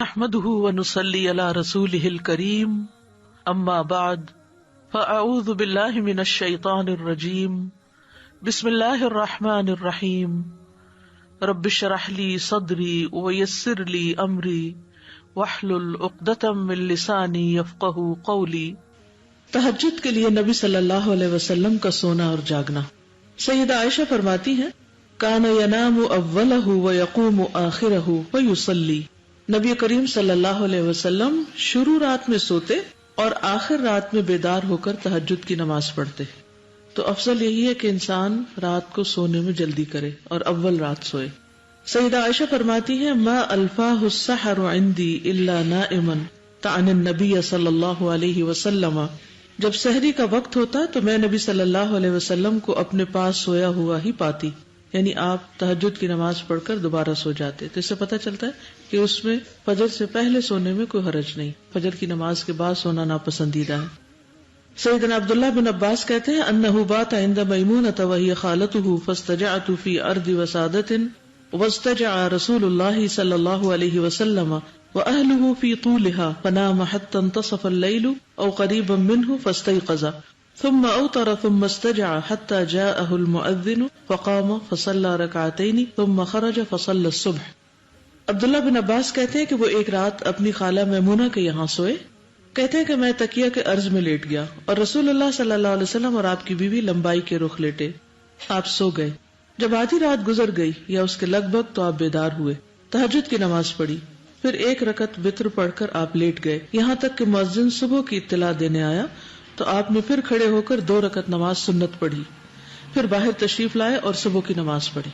نحمده ونصلي على رسوله الكريم اما بعد فاعوذ بالله من الشيطان الرجيم بسم الله الرحمن الرحيم رب اشرح لي صدري ويسر لي امري واحلل عقدة من لساني يفقهوا قولي۔ تہجد کے لیے نبی صلی اللہ علیہ وسلم کا سونا اور جاگنا۔ سیدہ عائشہ فرماتی ہیں کان ینام اولہ ویقوم آخرہ ویصلی، نبی کریم صلی اللہ علیہ وسلم شروع رات میں سوتے اور آخر رات میں بیدار ہو کر تہجد کی نماز پڑھتے۔ تو افضل یہی ہے کہ انسان رات کو سونے میں جلدی کرے اور اول رات سوئے۔ سیدہ عائشہ فرماتی ہیں ما الفاہ السحر عندی الا نائما تعنی النبی صلی اللہ علیہ وسلم، جب سحری کا وقت ہوتا تو میں نبی صلی اللہ علیہ وسلم کو اپنے پاس سویا ہوا ہی پاتی، یعنی آپ تہجد کی نماز پڑھ کر دوبارہ سو جاتے۔ تو اس سے پتہ چلتا ہے کہ اس میں فجر سے پہلے سونے میں کوئی حرج نہیں، فجر کی نماز کے بعد سونا ناپسندیدہ ہے۔ سیدنا عبداللہ بن عباس کہتے ہیں انہ بات عند میمونۃ وہی خالتہ فاستجعت فی ارض وسادۃ واستجع رسول اللہ صلی اللہ علیہ وسلم وأهله في طولها فنام حتى انتصف الليل أو قريبا منه فاستيقظ ثم أوتر ثم استجع حتى جاءه المؤذن فقام فصلى ركعتين ثم خرج فصلى الصبح۔ عبداللہ بن عباس کہتے ہیں کہ وہ ایک رات اپنی خالہ میمونہ کے یہاں سوئے۔ کہتے ہیں کہ میں تکیہ کے عرض میں لیٹ گیا اور رسول اللہ صلی اللہ علیہ وسلم اور آپ کی بیوی لمبائی کے رخ لیٹے۔ آپ سو گئے۔ جب آدھی رات گزر گئی یا اس کے لگ بھگ تو آپ بیدار ہوئے، تہجد کی نماز پڑھی، پھر ایک رکعت وتر پڑھ کر آپ لیٹ گئے، یہاں تک کہ مؤذن صبح کی اطلاع دینے آیا تو آپ نے پھر کھڑے ہو کر 2 رکعت نماز سنت پڑھی، پھر باہر تشریف لائے اور صبح کی نماز پڑھی۔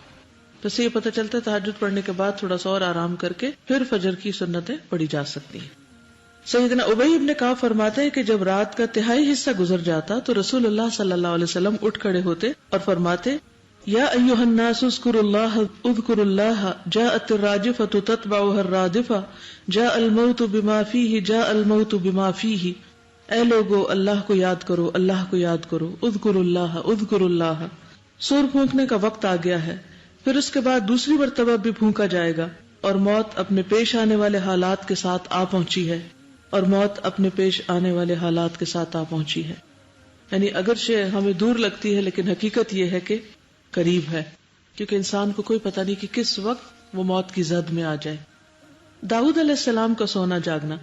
تو اس سے یہ پتہ چلتا ہے تہجد پڑھنے کے بعد تھوڑا سا اور آرام کر کے پھر فجر کی سنتیں پڑھی جا سکتی ہیں۔ سیدنا ابی بن کعب فرماتے ہیں کہ جب رات کا تہائی حصہ گزر جاتا تو رسول اللہ صلی اللہ علیہ وسلم اٹھ کھڑے ہوتے اور فرماتے یا ایھا الناس اذکروا اللہ اذکروا اللہ جاءت الراجفۃ تتبعها الرادفہ جاء الموت بما فیہ جاء الموت بما فیہ، اے لوگو اللہ کو یاد کرو، اللہ کو یاد کرو، اذکروا اللہ اذکروا اللہ۔ سور پھونکنے کا وقت آ گیا ہے، پھر اس کے بعد دوسری مرتبہ بھی پھونکا جائے گا اور موت اپنے پیش آنے والے حالات کے ساتھ آ پہنچی ہے، اور موت اپنے پیش آنے والے حالات کے ساتھ آ پہنچی ہے۔ یعنی اگرچہ ہمیں دور لگتی ہے لیکن حقیقت یہ ہے کہ قریب ہے، کیونکہ انسان کو کوئی پتہ نہیں کہ کس وقت وہ موت کی زد میں آ جائے۔ داؤد علیہ السلام کا سونا جاگنا۔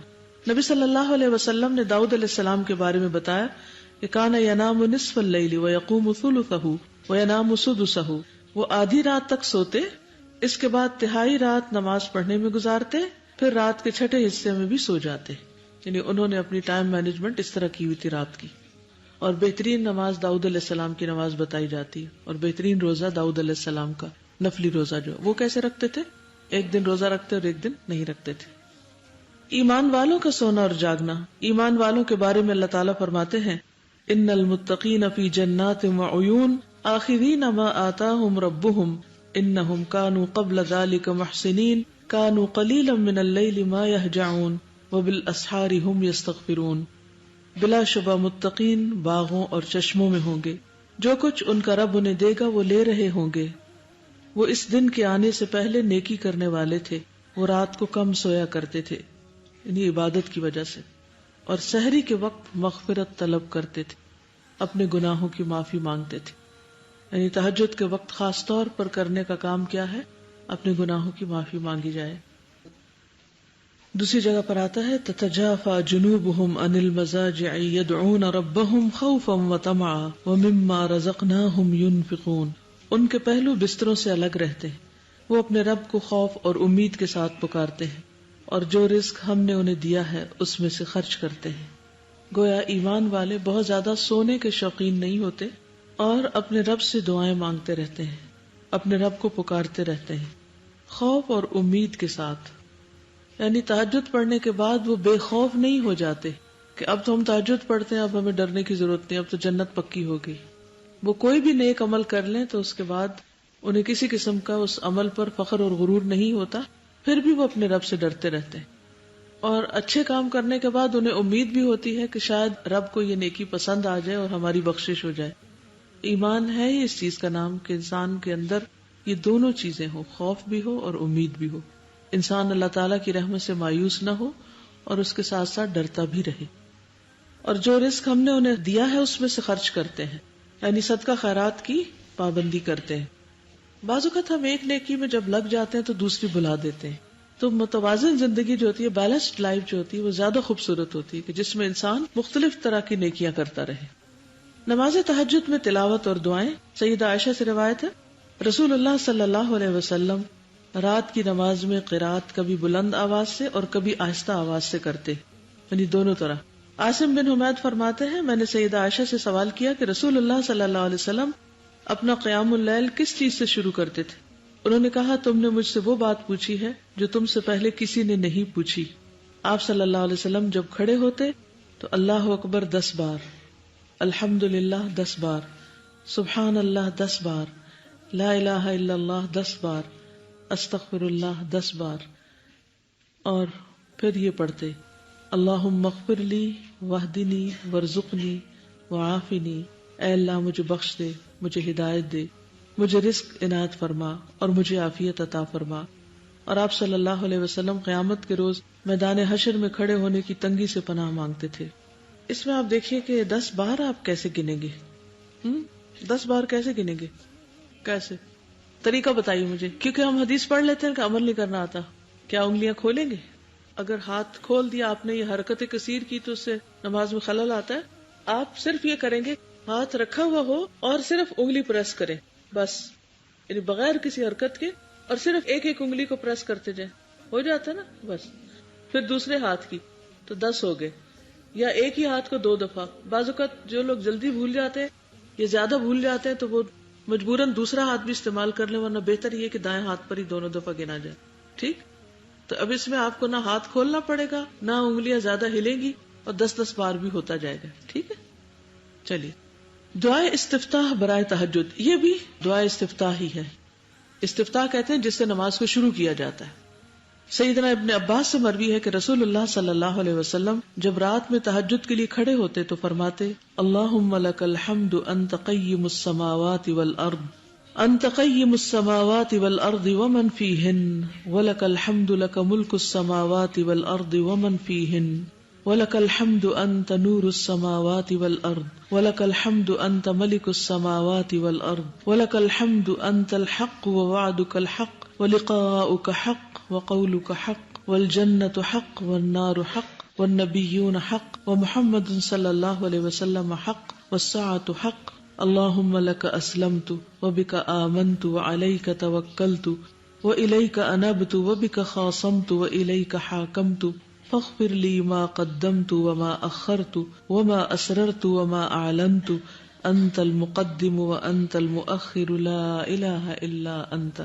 نبی صلی اللہ علیہ وسلم نے داؤد علیہ السلام کے بارے میں بتایا کہ کان ینام نصف اللیل ویقوم ثلثہ وینام سدسہ، وہ آدھی رات تک سوتے، اس کے بعد تہائی رات نماز پڑھنے میں گزارتے، پھر رات کے چھٹے حصے میں بھی سو جاتے۔ یعنی انہوں نے اپنی ٹائم مینجمنٹ اس طرح کی ہوئی تھی رات کی۔ اور بہترین نماز داؤد علیہ السلام کی نماز بتائی جاتی ہے، اور بہترین روزہ داؤد علیہ السلام کا نفلی روزہ جو وہ کیسے رکھتے تھے، ایک دن روزہ رکھتے اور ایک دن نہیں رکھتے تھے۔ ایمان والوں کا سونا اور جاگنا۔ ایمان والوں کے بارے میں اللہ تعالیٰ فرماتے ہیں ان المتقین فی جنات وعیون آخذین ما آتاہم ربہم انہم کانوا قبل ذلک محسنین کانوا قلیلا من اللیل ما یہجعون وبالاسحار ہم یستغفرون۔ بلا شبہ متقین باغوں اور چشموں میں ہوں گے، جو کچھ ان کا رب انہیں دے گا وہ لے رہے ہوں گے۔ وہ اس دن کے آنے سے پہلے نیکی کرنے والے تھے، وہ رات کو کم سویا کرتے تھے، یعنی عبادت کی وجہ سے، اور سحری کے وقت مغفرت طلب کرتے تھے، اپنے گناہوں کی معافی مانگتے تھے۔ یعنی تہجد کے وقت خاص طور پر کرنے کا کام کیا ہے، اپنے گناہوں کی معافی مانگی جائے۔ دوسری جگہ پر آتا ہے تتجافى جنوبهم عن المضاجع يدعون ربهم خوفا وطمعا ومما رزقناهم ينفقون، ان کے پہلو بستروں سے الگ رہتے ہیں، وہ اپنے رب کو خوف اور امید کے ساتھ پکارتے ہیں اور جو رزق ہم نے انہیں دیا ہے اس میں سے خرچ کرتے ہیں۔ گویا ایمان والے بہت زیادہ سونے کے شوقین نہیں ہوتے اور اپنے رب سے دعائیں مانگتے رہتے ہیں، اپنے رب کو پکارتے رہتے ہیں خوف اور امید کے ساتھ۔ یعنی تہجد پڑھنے کے بعد وہ بے خوف نہیں ہو جاتے کہ اب تو ہم تہجد پڑھتے ہیں، اب ہمیں ڈرنے کی ضرورت نہیں، اب تو جنت پکی ہو گئی۔ وہ کوئی بھی نیک عمل کر لیں تو اس کے بعد انہیں کسی قسم کا اس عمل پر فخر اور غرور نہیں ہوتا، پھر بھی وہ اپنے رب سے ڈرتے رہتے ہیں، اور اچھے کام کرنے کے بعد انہیں امید بھی ہوتی ہے کہ شاید رب کو یہ نیکی پسند آ جائے اور ہماری بخشش ہو جائے۔ ایمان ہے ہی اس چیز کا نام کہ انسان کے اندر یہ دونوں چیزیں ہوں، خوف بھی ہو اور امید بھی ہو۔ انسان اللہ تعالیٰ کی رحمت سے مایوس نہ ہو اور اس کے ساتھ ساتھ ڈرتا بھی رہے، اور جو رزق ہم نے انہیں دیا ہے اس میں سے خرچ کرتے ہیں، یعنی صدقہ خیرات کی پابندی کرتے ہیں۔ بعض اوقات ہم ایک نیکی میں جب لگ جاتے ہیں تو دوسری بھلا دیتے ہیں، تو متوازن زندگی جو ہوتی ہے، بیلنسڈ لائف جو ہوتی ہے، وہ زیادہ خوبصورت ہوتی ہے کہ جس میں انسان مختلف طرح کی نیکیاں کرتا رہے۔ نماز تہجد میں تلاوت اور دعائیں، سیدہ عائشہ سے روایت ہے رسول اللہ صلی اللہ علیہ وسلم رات کی نماز میں قرات کبھی بلند آواز سے اور کبھی آہستہ آواز سے کرتے، یعنی دونوں طرح۔ عاصم بن حمید فرماتے ہیں میں نے سیدہ عائشہ سے سوال کیا کہ رسول اللہ صلی اللہ علیہ وسلم اپنا قیام اللیل کس چیز سے شروع کرتے تھے؟ انہوں نے کہا تم نے مجھ سے وہ بات پوچھی ہے جو تم سے پہلے کسی نے نہیں پوچھی۔ آپ صلی اللہ علیہ وسلم جب کھڑے ہوتے تو اللہ اکبر 10 بار، الحمدللہ 10 بار، سبحان اللہ 10 بار، لا الہ الا اللہ 10 بار، استغفر اللہ 10 بار، اور پھر یہ پڑھتے اللہم اغفر لی واہدنی وارزقنی وعافنی، اے اللہ مجھے بخش دے، مجھے ہدایت دے، مجھے رزق عنایت فرما اور مجھے عافیت عطا فرما۔ اور آپ صلی اللہ علیہ وسلم قیامت کے روز میدان حشر میں کھڑے ہونے کی تنگی سے پناہ مانگتے تھے۔ اس میں آپ دیکھیے کہ 10 بار آپ کیسے گنیں گے؟ 10 بار کیسے گنیں گے؟ کیسے؟ طریقہ بتائیے مجھے، کیونکہ ہم حدیث پڑھ لیتے ہیں کہ عمل نہیں کرنا آتا۔ کیا انگلیاں کھولیں گے؟ اگر ہاتھ کھول دیا آپ نے، یہ حرکت کثیر کی، تو اس سے نماز میں خلل آتا ہے۔ آپ صرف یہ کریں گے ہاتھ رکھا ہوا ہو اور صرف انگلی پریس کریں، بس، یعنی بغیر کسی حرکت کے، اور صرف ایک ایک انگلی کو پریس کرتے جائیں، ہو جاتا ہے نا، بس۔ پھر دوسرے ہاتھ کی تو 10 ہو گئے، یا ایک ہی ہاتھ کو 2 دفعہ۔ بعض اوقات جو لوگ جلدی بھول جاتے ہیں یا زیادہ بھول جاتے ہیں تو وہ مجبوراً دوسرا ہاتھ بھی استعمال کر لیں، ورنہ بہتر یہ کہ دائیں ہاتھ پر ہی دونوں دفعہ گنا جائے، ٹھیک؟ تو اب اس میں آپ کو نہ ہاتھ کھولنا پڑے گا، نہ انگلیاں زیادہ ہلیں گی، اور 10 بار بھی ہوتا جائے گا، ٹھیک ہے؟ چلیے، دعائے استفتاح برائے تہجد، یہ بھی دعائے استفتاح ہی ہے۔ استفتاح کہتے ہیں جس سے نماز کو شروع کیا جاتا ہے۔ سیدنا ابن عباس سے مروی ہے کہ رسول اللہ صلی اللہ علیہ وسلم جب رات میں تہجد کے لیے کھڑے ہوتے تو فرماتے اللہم لک الحمد انت قیم السماوات والارض، انت قیم السماوات والارض ومن فیہن، ولک الحمد لک ملک السماوات والارض ومن فیہن، ولک الحمد انت نور السماوات والارض، ولک الحمد انت ملک السماوات والارض، ولک الحمد انت الحق ووعدک الحق ولقاؤک حق وقولک حق والجنة حق والنار حق والنبیون حق ومحمد صلی اللہ علیہ وسلم حق والساعة حق، اللہم لک اسلمت وبک آمنت وعلیک توکلت وإلیک انبت وبک خاصمت وإلیک حاکمت فاغفر لی ما قدمت وما اخرت وما اسررت وما اعلنت انت المقدم وانت المؤخر لا الہ الا انت۔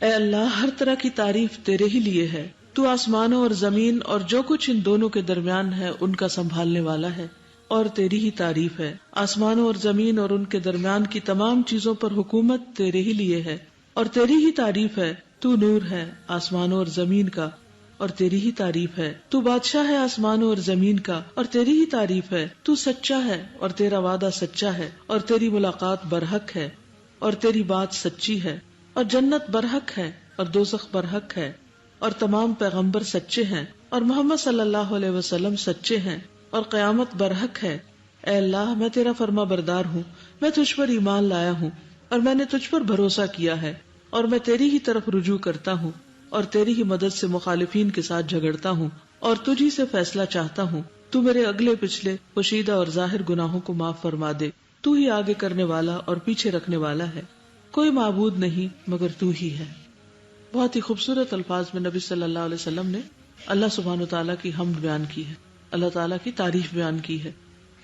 اے اللہ، ہر طرح کی تعریف تیرے ہی لیے ہے، تو آسمانوں اور زمین اور جو کچھ ان دونوں کے درمیان ہے ان کا سنبھالنے والا ہے، اور تیری ہی تعریف ہے۔ آسمانوں اور زمین اور ان کے درمیان کی تمام چیزوں پر حکومت تیرے ہی لیے ہے، اور تیری ہی تعریف ہے۔ تو نور ہے آسمانوں اور زمین کا، اور تیری ہی تعریف ہے۔ تو بادشاہ ہے آسمانوں اور زمین کا، اور تیری ہی تعریف ہے۔ تو سچا ہے اور تیرا وعدہ سچا ہے، اور تیری ملاقات برحق ہے، اور تیری بات سچی ہے، اور جنت برحق ہے اور دوزخ برحق ہے، اور تمام پیغمبر سچے ہیں، اور محمد صلی اللہ علیہ وسلم سچے ہیں، اور قیامت برحق ہے۔ اے اللہ، میں تیرا فرما بردار ہوں، میں تجھ پر ایمان لایا ہوں، اور میں نے تجھ پر بھروسہ کیا ہے، اور میں تیری ہی طرف رجوع کرتا ہوں، اور تیری ہی مدد سے مخالفین کے ساتھ جھگڑتا ہوں، اور تجھی سے فیصلہ چاہتا ہوں۔ تو میرے اگلے پچھلے پوشیدہ اور ظاہر گناہوں کو معاف فرما دے۔ تو ہی آگے کرنے والا اور پیچھے رکھنے والا ہے، کوئی معبود نہیں مگر تو ہی ہے۔ بہت ہی خوبصورت الفاظ میں نبی صلی اللہ علیہ وسلم نے اللہ سبحانہ وتعالیٰ کی حمد بیان کی ہے، اللہ تعالیٰ کی تعریف بیان کی ہے۔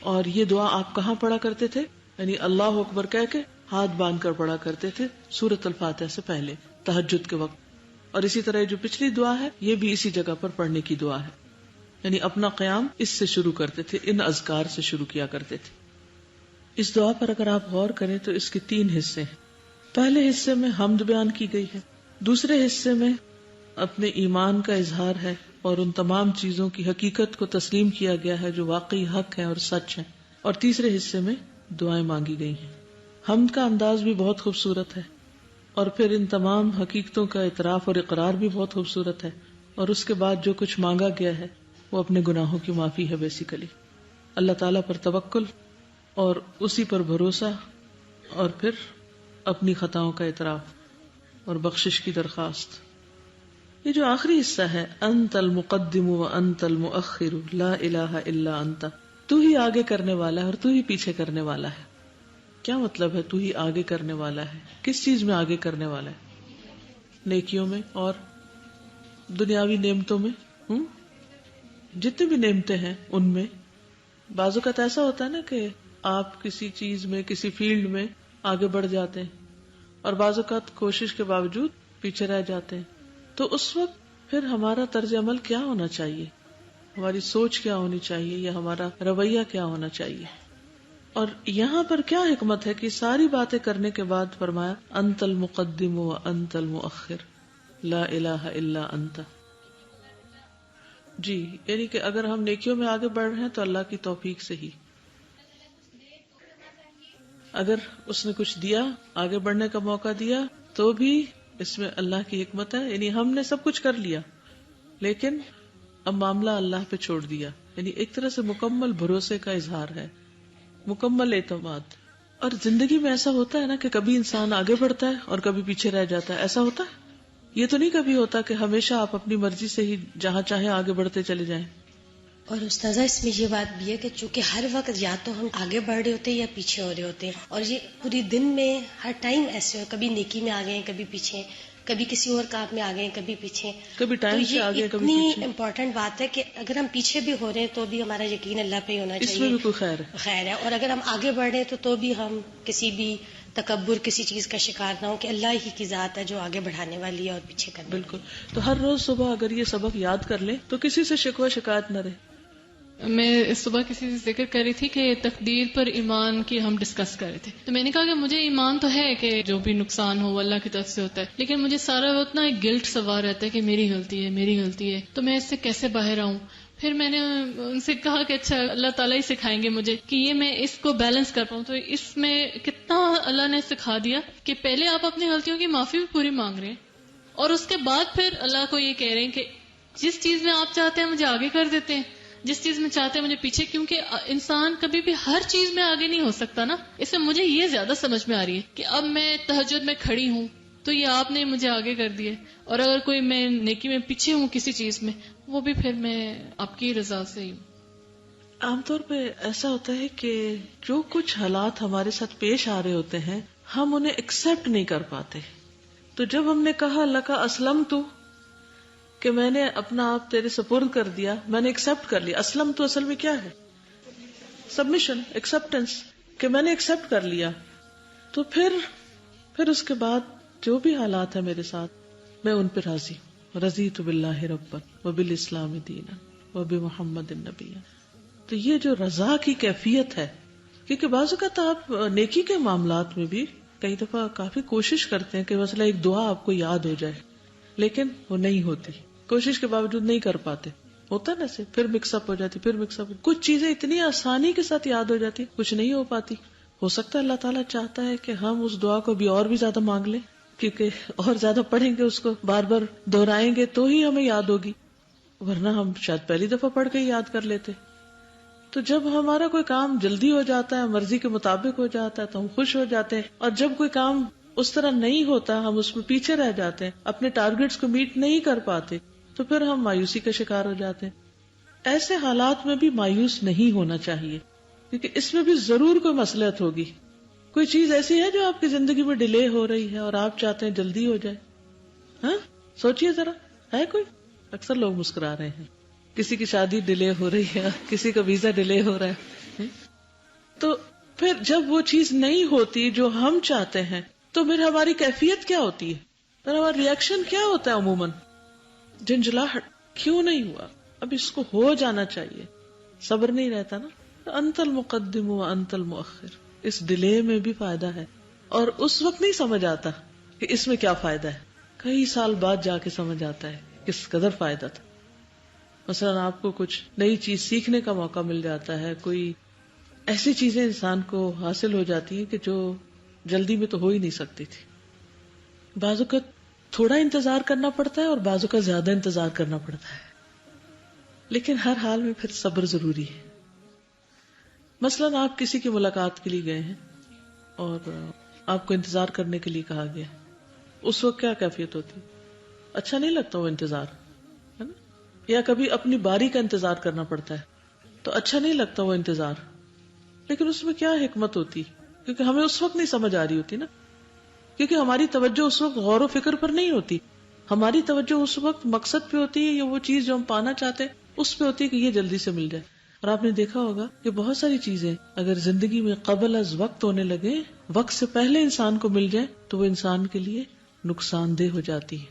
اور یہ دعا آپ کہاں پڑھا کرتے تھے؟ یعنی اللہ اکبر کہہ کے ہاتھ باندھ کر پڑھا کرتے تھے سورۃ الفاتحہ سے پہلے تہجد کے وقت۔ اور اسی طرح جو پچھلی دعا ہے یہ بھی اسی جگہ پر پڑھنے کی دعا ہے، یعنی اپنا قیام اس سے شروع کرتے تھے، ان اذکار سے شروع کیا کرتے تھے۔ اس دعا پر اگر آپ غور کریں تو اس کے 3 حصے ہیں۔ پہلے حصے میں حمد بیان کی گئی ہے، دوسرے حصے میں اپنے ایمان کا اظہار ہے اور ان تمام چیزوں کی حقیقت کو تسلیم کیا گیا ہے جو واقعی حق ہے اور سچ ہے، اور تیسرے حصے میں دعائیں مانگی گئی ہیں۔ حمد کا انداز بھی بہت خوبصورت ہے۔ اور پھر ان تمام حقیقتوں کا اعتراف اور اقرار بھی بہت خوبصورت ہے، اور اس کے بعد جو کچھ مانگا گیا ہے وہ اپنے گناہوں کی معافی ہے. بیسیکلی اللہ تعالیٰ پر توکل اور اسی پر بھروسہ، اور پھر اپنی خطاؤں کا اعتراف اور بخشش کی درخواست. یہ جو آخری حصہ ہے، انت المقدم وانت المؤخر لا الہ الا انت، تو ہی آگے کرنے والا ہے اور تو ہی پیچھے کرنے والا ہے. کیا مطلب ہے تو ہی آگے کرنے والا ہے؟ کس چیز میں آگے کرنے والا ہے؟ نیکیوں میں اور دنیاوی نعمتوں میں. جتنی بھی نعمتیں ہیں ان میں بعض اوقات ایسا ہوتا ہے نا کہ آپ کسی چیز میں، کسی فیلڈ میں آگے بڑھ جاتے ہیں اور بعض اوقات کوشش کے باوجود پیچھے رہ جاتے ہیں. تو اس وقت پھر ہمارا طرز عمل کیا ہونا چاہیے، ہماری سوچ کیا ہونی چاہیے، یا ہمارا رویہ کیا ہونا چاہیے؟ اور یہاں پر کیا حکمت ہے کہ ساری باتیں کرنے کے بعد فرمایا انت المقدم وانت المؤخر لا الہ الا انت. جی، یعنی کہ اگر ہم نیکیوں میں آگے بڑھ رہے ہیں تو اللہ کی توفیق سے ہی. اگر اس نے کچھ دیا، آگے بڑھنے کا موقع دیا، تو بھی اس میں اللہ کی حکمت ہے. یعنی ہم نے سب کچھ کر لیا لیکن اب معاملہ اللہ پہ چھوڑ دیا، یعنی ایک طرح سے مکمل بھروسے کا اظہار ہے، مکمل اعتماد. اور زندگی میں ایسا ہوتا ہے نا کہ کبھی انسان آگے بڑھتا ہے اور کبھی پیچھے رہ جاتا ہے. ایسا ہوتا ہے، یہ تو نہیں کبھی ہوتا کہ ہمیشہ آپ اپنی مرضی سے ہی جہاں چاہیں آگے بڑھتے چلے جائیں. اور استاذہ اس میں یہ بات بھی ہے کہ چونکہ ہر وقت یا تو ہم آگے بڑھ رہے ہوتے ہیں یا پیچھے ہو رہے ہوتے ہیں، اور یہ پوری دن میں ہر ٹائم ایسے ہو، کبھی نیکی میں آگے ہیں کبھی پیچھے، کبھی کسی اور کام میں آگے ہیں کبھی پیچھے. کبھی ٹائم سے آگے کبھی اتنی پیچھے. امپورٹنٹ بات ہے کہ اگر ہم پیچھے بھی ہو رہے ہیں تو بھی ہمارا یقین اللہ پہ ہی ہونا چاہیے، اس میں بھی کوئی خیر ہے. خیر ہے. اور اگر ہم آگے بڑھ رہے ہیں تو بھی ہم کسی بھی تکبر، کسی چیز کا شکار نہ ہو کہ اللہ ہی کی ذات ہے جو آگے بڑھانے والی ہے اور پیچھے کرنے والی. بالکل. تو ہر روز صبح اگر یہ سبق یاد کر لیں تو کسی سے شکوہ شکایت نہ رہے. میں اس صبح کسی سے ذکر کر رہی تھی کہ تقدیر پر ایمان کی ہم ڈسکس کر رہے تھے، تو میں نے کہا کہ مجھے ایمان تو ہے کہ جو بھی نقصان ہو اللہ کی طرف سے ہوتا ہے، لیکن مجھے سارا وقت نا ایک گلٹ سوار رہتا ہے کہ میری غلطی ہے میری غلطی ہے، تو میں اس سے کیسے باہر آؤں. پھر میں نے ان سے کہا کہ اچھا اللہ تعالیٰ ہی سکھائیں گے مجھے کہ یہ میں اس کو بیلنس کر پاؤں. تو اس میں کتنا اللہ نے سکھا دیا کہ پہلے آپ اپنی غلطیوں کی معافی بھی پوری مانگ رہے ہیں اور اس کے بعد پھر اللہ کو یہ کہہ رہے ہیں کہ جس چیز میں آپ چاہتے ہیں مجھے آگے کر دیتے ہیں، جس چیز میں چاہتے ہیں مجھے پیچھے. کیونکہ انسان کبھی بھی ہر چیز میں آگے نہیں ہو سکتا نا. اس سے مجھے یہ زیادہ سمجھ میں آ رہی ہے کہ اب میں تہجد میں کھڑی ہوں تو یہ آپ نے مجھے آگے کر دیے، اور اگر کوئی میں نیکی میں پیچھے ہوں کسی چیز میں، وہ بھی پھر میں آپ کی رضا سے ہی ہوں. عام طور پہ ایسا ہوتا ہے کہ جو کچھ حالات ہمارے ساتھ پیش آ رہے ہوتے ہیں ہم انہیں ایکسپٹ نہیں کر پاتے. تو جب ہم نے کہا لکا اسلم تو، کہ میں نے اپنا آپ تیرے سپرد کر دیا، میں نے ایکسپٹ کر لیا. اسلم تو اصل میں کیا ہے؟ سبمیشن، ایکسپٹنس، کہ میں نے ایکسپٹ کر لیا. تو پھر اس کے بعد جو بھی حالات ہیں میرے ساتھ میں ان پہ راضی ہوں. رضیت باللہ ربا وبالاسلام دینا وبمحمد نبیا. تو یہ جو رضا کی کیفیت ہے، کیونکہ بعض اوقات آپ نیکی کے معاملات میں بھی کئی دفعہ کافی کوشش کرتے ہیں کہ مثلا ایک دعا آپ کو یاد ہو جائے، لیکن وہ نہیں ہوتی، کوشش کے باوجود نہیں کر پاتے. ہوتا نا سے پھر مکس اپ ہو جاتی، پھر مکس اپ. کچھ چیزیں اتنی آسانی کے ساتھ یاد ہو جاتی، کچھ نہیں ہو پاتی. ہو سکتا ہے اللہ تعالیٰ چاہتا ہے کہ ہم اس دعا کو بھی اور بھی زیادہ مانگ لیں، کیونکہ اور زیادہ پڑھیں گے، اس کو بار بار دہرائیں گے تو ہی ہمیں یاد ہوگی، ورنہ ہم شاید پہلی دفعہ پڑھ کے ہی یاد کر لیتے. تو جب ہمارا کوئی کام جلدی ہو جاتا ہے، مرضی کے مطابق ہو جاتا ہے، تو ہم خوش ہو جاتے ہیں. اور جب کوئی کام اس طرح نہیں ہوتا، ہم اس میں پیچھے رہ جاتے ہیں، اپنے ٹارگٹس کو میٹ نہیں کر پاتے، تو پھر ہم مایوسی کا شکار ہو جاتے ہیں. ایسے حالات میں بھی مایوس نہیں ہونا چاہیے، کیونکہ اس میں بھی ضرور کوئی مصلحت ہوگی. کوئی چیز ایسی ہے جو آپ کی زندگی میں ڈیلے ہو رہی ہے اور آپ چاہتے ہیں جلدی ہو جائے. ہاں سوچئے ذرا، ہے کوئی؟ اکثر لوگ مسکرا رہے ہیں. کسی کی شادی ڈیلے ہو رہی ہے، کسی کا ویزا ڈیلے ہو رہا ہے. تو پھر جب وہ چیز نہیں ہوتی جو ہم چاہتے ہیں تو پھر ہماری کیفیت کیا ہوتی ہے، پھر ہمارا ری ایکشن کیا ہوتا ہے؟ عموماً جھنجھلاہٹ، کیوں نہیں ہوا، اب اس کو ہو جانا چاہیے. صبر نہیں رہتا نا. انت المقدم و انت المؤخر، اس ڈیلے میں بھی فائدہ ہے. اور اس وقت نہیں سمجھ آتا کہ اس میں کیا فائدہ ہے، کئی سال بعد جا کے سمجھ آتا ہے کس قدر فائدہ تھا. مثلا آپ کو کچھ نئی چیز سیکھنے کا موقع مل جاتا ہے، کوئی ایسی چیزیں انسان کو حاصل ہو جاتی ہیں کہ جو جلدی میں تو ہو ہی نہیں سکتی تھی. بعض اوقات تھوڑا انتظار کرنا پڑتا ہے اور بعض اوقات زیادہ انتظار کرنا پڑتا ہے، لیکن ہر حال میں پھر صبر ضروری ہے. مثلاً آپ کسی کی ملاقات کے لیے گئے ہیں اور آپ کو انتظار کرنے کے لیے کہا گیا، اس وقت کیا کیفیت ہوتی؟ اچھا نہیں لگتا وہ انتظار، ہے نا؟ یا کبھی اپنی باری کا انتظار کرنا پڑتا ہے تو اچھا نہیں لگتا وہ انتظار، لیکن اس میں کیا حکمت ہوتی؟ کیونکہ ہمیں اس وقت نہیں سمجھ آ رہی ہوتی نا، کیونکہ ہماری توجہ اس وقت غور و فکر پر نہیں ہوتی، ہماری توجہ اس وقت مقصد پہ ہوتی ہے یا وہ چیز جو ہم پانا چاہتے ہیں اس پہ ہوتی ہے کہ یہ جلدی سے مل جائے. اور آپ نے دیکھا ہوگا کہ بہت ساری چیزیں اگر زندگی میں قبل از وقت ہونے لگے، وقت سے پہلے انسان کو مل جائے تو وہ انسان کے لیے نقصان دہ ہو جاتی ہے.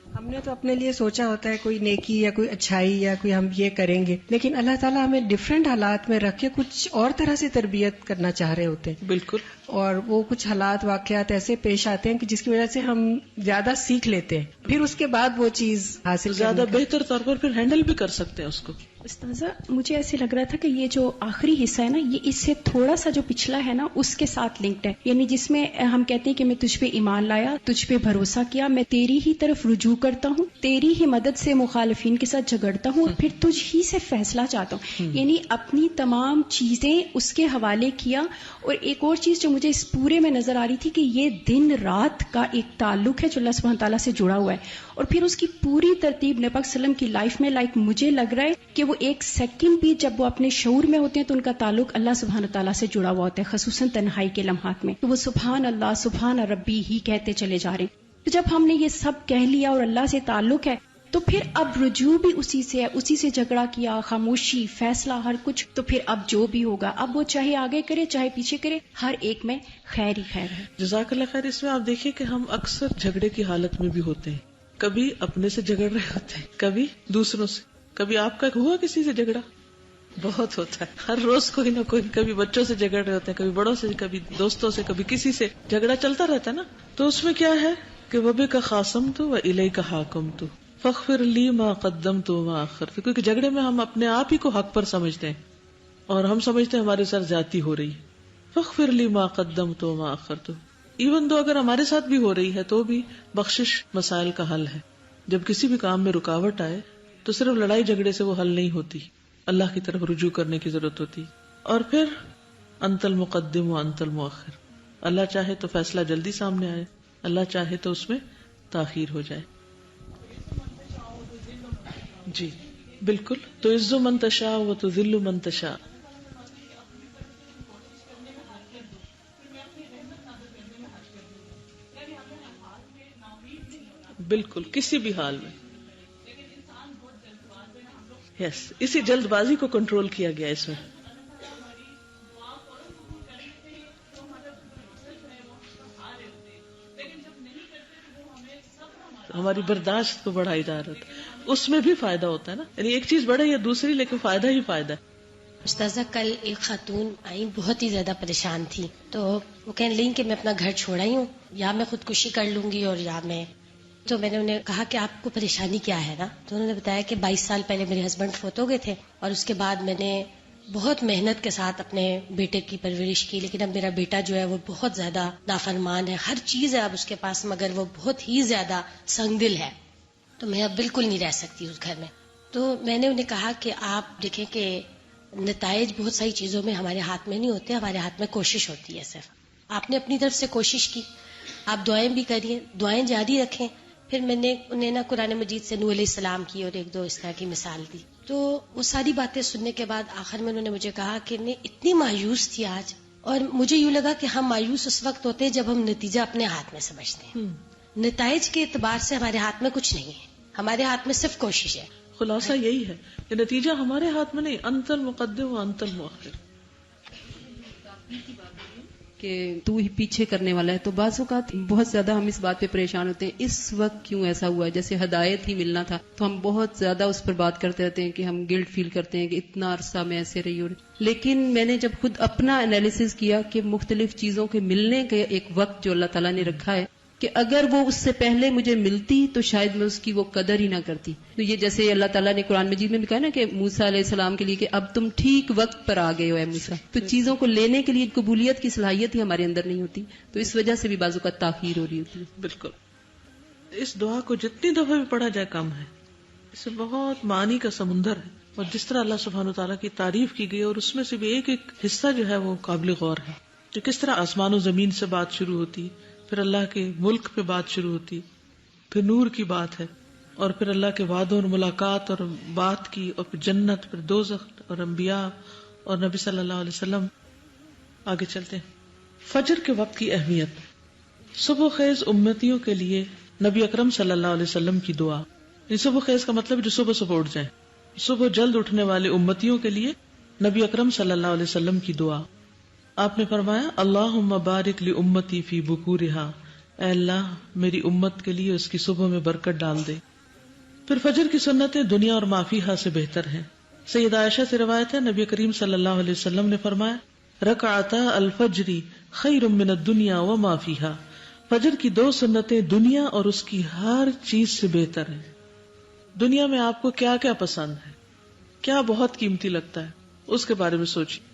ہم نے تو اپنے لیے سوچا ہوتا ہے کوئی نیکی یا کوئی اچھائی یا کوئی ہم یہ کریں گے، لیکن اللہ تعالیٰ ہمیں ڈفرینٹ حالات میں رکھ کے کچھ اور طرح سے تربیت کرنا چاہ رہے ہوتے ہیں. بالکل. اور وہ کچھ حالات واقعات ایسے پیش آتے ہیں کہ جس کی وجہ سے ہم زیادہ سیکھ لیتے ہیں، پھر اس کے بعد وہ چیز حاصل زیادہ بہتر طور پر پھر ہینڈل بھی کر سکتے ہیں اس کو. استاذہ مجھے ایسے لگ رہا تھا کہ یہ جو آخری حصہ ہے نا، یہ اس سے تھوڑا سا جو پچھلا ہے نا اس کے ساتھ لنکڈ ہے، یعنی جس میں ہم کہتے ہیں کہ میں تجھ پہ ایمان لایا، تجھ پہ بھروسہ کیا، میں تیری ہی طرف رجوع کرتا ہوں، تیری ہی مدد سے مخالفین کے ساتھ جھگڑتا ہوں اور پھر تجھ ہی سے فیصلہ چاہتا ہوں. یعنی اپنی تمام چیزیں اس کے حوالے کیا. اور ایک اور چیز جو مجھے اس پورے میں نظر آ رہی تھی کہ یہ دن رات کا ایک تعلق ہے جو اللہ سبحانہ تعالیٰ سے جڑا ہوا ہے، اور پھر اس کی پوری ترتیب نبی پاک صلی اللہ علیہ وسلم کی لائف میں مجھے لگ رہا ہے کہ وہ ایک سیکنڈ بھی جب وہ اپنے شعور میں ہوتے ہیں تو ان کا تعلق اللہ سبحانہ تعالیٰ سے جڑا ہوا ہوتا ہے، خصوصاً تنہائی کے لمحات میں تو وہ سبحان اللہ سبحان ربی ہی کہتے چلے جا رہے ہیں. تو جب ہم نے یہ سب کہہ لیا اور اللہ سے تعلق ہے تو پھر اب رجوع بھی اسی سے ہے، اسی سے جھگڑا کیا، خاموشی، فیصلہ، ہر کچھ. تو پھر اب جو بھی ہوگا اب وہ چاہے آگے کرے چاہے پیچھے کرے، ہر ایک میں خیر ہی خیر ہے. جزاک اللہ خیر. اس میں آپ دیکھیں کہ ہم اکثر جھگڑے کی حالت میں بھی ہوتے ہیں، کبھی اپنے سے جھگڑ رہے ہوتے ہیں، کبھی دوسروں سے. کبھی آپ کا ہوا کسی سے جھگڑا؟ بہت ہوتا ہے، ہر روز کوئی نہ کوئی، کبھی بچوں سے جھگڑ رہے ہوتے ہیں، کبھی بڑوں سے، کبھی دوستوں سے، کبھی کسی سے جھگڑا چلتا رہتا ہے نا. تو اس میں کیا ہے کہ وَبِكَ خَاصَمْتُ وَإِلَيْكَ حَاكَمْتُ فَاغْفِرْ لِي مَا قَدَّمْتُ وَمَا أَخَّرْتُ. کیونکہ جھگڑے میں ہم اپنے آپ ہی کو حق پر سمجھتے ہیں اور ہم سمجھتے ہیں ہمارے ساتھ زیادتی ہو رہی ہے. فَاغْفِرْ لِي مَا قَدَّمْتُ وَمَا أَخَّرْتُ. ایون دو اگر ہمارے ساتھ بھی ہو رہی ہے تو بھی بخشش مسائل کا حل ہے. جب کسی بھی کام میں رکاوٹ آئے تو صرف لڑائی جھگڑے سے وہ حل نہیں ہوتی، اللہ کی طرف رجوع کرنے کی ضرورت ہوتی. اور پھر انت المقدم و انت المؤخر. اللہ چاہے تو فیصلہ جلدی سامنے آئے، اللہ چاہے تو اس میں تاخیر ہو جائے. جی بالکل. تو عز من تشاء و تذل من تشاء. بالکل کسی بھی حال میں. یس اسی جلد بازی کو کنٹرول کیا گیا اس میں. ہماری برداشت کو بڑھائی جا رہا تھا، اس میں بھی فائدہ ہوتا ہے نا، یعنی ایک چیز بڑھے یا دوسری، لیکن فائدہ ہی فائدہ ہے. استاذہ کل ایک خاتون آئی بہت ہی زیادہ پریشان تھی، تو وہ کہنے لگی کہ میں اپنا گھر چھوڑ آئی ہوں، یا میں خودکشی کر لوں گی اور یا میں. تو میں نے انہیں کہا کہ آپ کو پریشانی کیا ہے نا. تو انہوں نے بتایا کہ 22 سال پہلے میرے ہسبینڈ فوت ہو گئے تھے اور اس کے بعد میں نے بہت محنت کے ساتھ اپنے بیٹے کی پرورش کی، لیکن اب میرا بیٹا جو ہے وہ بہت زیادہ نافرمان ہے، ہر چیز ہے اب اس کے پاس مگر وہ بہت ہی زیادہ سنگ دل ہے، تو میں اب بالکل نہیں رہ سکتی اس گھر میں. تو میں نے انہیں کہا کہ آپ دیکھیں کہ نتائج بہت ساری چیزوں میں ہمارے ہاتھ میں نہیں ہوتے، ہمارے ہاتھ میں کوشش ہوتی ہے. صرف آپ نے اپنی طرف سے کوشش کی، آپ دعائیں بھی کریے، دعائیں جاری رکھیں. پھر میں نے انہیں نا قرآن مجید سے نوح علیہ السلام کی اور ایک دو اس طرح کی مثال دی. تو وہ ساری باتیں سننے کے بعد آخر میں انہوں نے مجھے کہا کہ میں اتنی مایوس تھی آج، اور مجھے یوں لگا کہ ہم مایوس اس وقت ہوتے ہیں جب ہم نتیجہ اپنے ہاتھ میں سمجھتے ہیں. نتائج کے اعتبار سے ہمارے ہاتھ میں کچھ نہیں ہے، ہمارے ہاتھ میں صرف کوشش ہے. خلاصہ یہی ہے کہ نتیجہ ہمارے ہاتھ میں نہیں، انت المقدم و انت المؤخر. کہ تو ہی پیچھے کرنے والا ہے. تو بعض اوقات بہت زیادہ ہم اس بات پہ پریشان ہوتے ہیں اس وقت کیوں ایسا ہوا ہے، جیسے ہدایت ہی ملنا تھا تو ہم بہت زیادہ اس پر بات کرتے رہتے ہیں کہ ہم گلٹ فیل کرتے ہیں کہ اتنا عرصہ میں ایسے رہی ہوں. لیکن میں نے جب خود اپنا انالیسز کیا کہ مختلف چیزوں کے ملنے کے ایک وقت جو اللہ تعالیٰ نے رکھا ہے، کہ اگر وہ اس سے پہلے مجھے ملتی تو شاید میں اس کی وہ قدر ہی نہ کرتی. تو یہ جیسے اللہ تعالیٰ نے قرآن مجید میں بھی کہا نا کہ موسیٰ علیہ السلام کے لیے کہ اب تم ٹھیک وقت پر آ گئے ہو اے موسیٰ. تو چیزوں کو لینے کے لیے قبولیت کی صلاحیت ہی ہمارے اندر نہیں ہوتی, تو اس وجہ سے بھی بعض اوقات تاخیر ہو رہی ہوتی ہے. بالکل. اس دعا کو جتنی دفعہ بھی پڑھا جائے کم ہے. اس سے بہت معنی کا سمندر ہے, اور جس طرح اللہ سبحانہ و تعالیٰ کی تعریف کی گئی, اور اس میں سے بھی ایک ایک حصہ جو ہے وہ قابل غور ہے. کہ کس طرح آسمان و زمین سے بات شروع ہوتی, پھر اللہ کے ملک پہ بات شروع ہوتی, پھر نور کی بات ہے, اور پھر اللہ کے وعدوں اور ملاقات اور بات کی, اور پھر جنت, پھر دوزخ اور انبیاء اور نبی صلی اللہ علیہ وسلم. آگے چلتے ہیں. فجر کے وقت کی اہمیت. صبح خیز امتیوں کے لیے نبی اکرم صلی اللہ علیہ وسلم کی دعا. صبح خیز کا مطلب جو صبح صبح اٹھ جائیں. صبح جلد اٹھنے والے امتیوں کے لیے نبی اکرم صلی اللہ علیہ وسلم کی دعا. آپ نے فرمایا اللہم بارک لی امتی فی بکورہا, اے اللہ میری امت کے لیے اس کی صبح میں برکت ڈال دے. پھر فجر کی سنتیں دنیا اور ما فیہا سے بہتر ہیں. سیدہ عائشہ سے روایت ہے نبی کریم صلی اللہ علیہ وسلم نے فرمایا رکعتا الفجر خیر من الدنیا وما فیہا, فجر کی 2 سنتیں دنیا اور اس کی ہر چیز سے بہتر ہیں. دنیا میں آپ کو کیا کیا پسند ہے, کیا بہت قیمتی لگتا ہے, اس کے بارے میں سوچیے.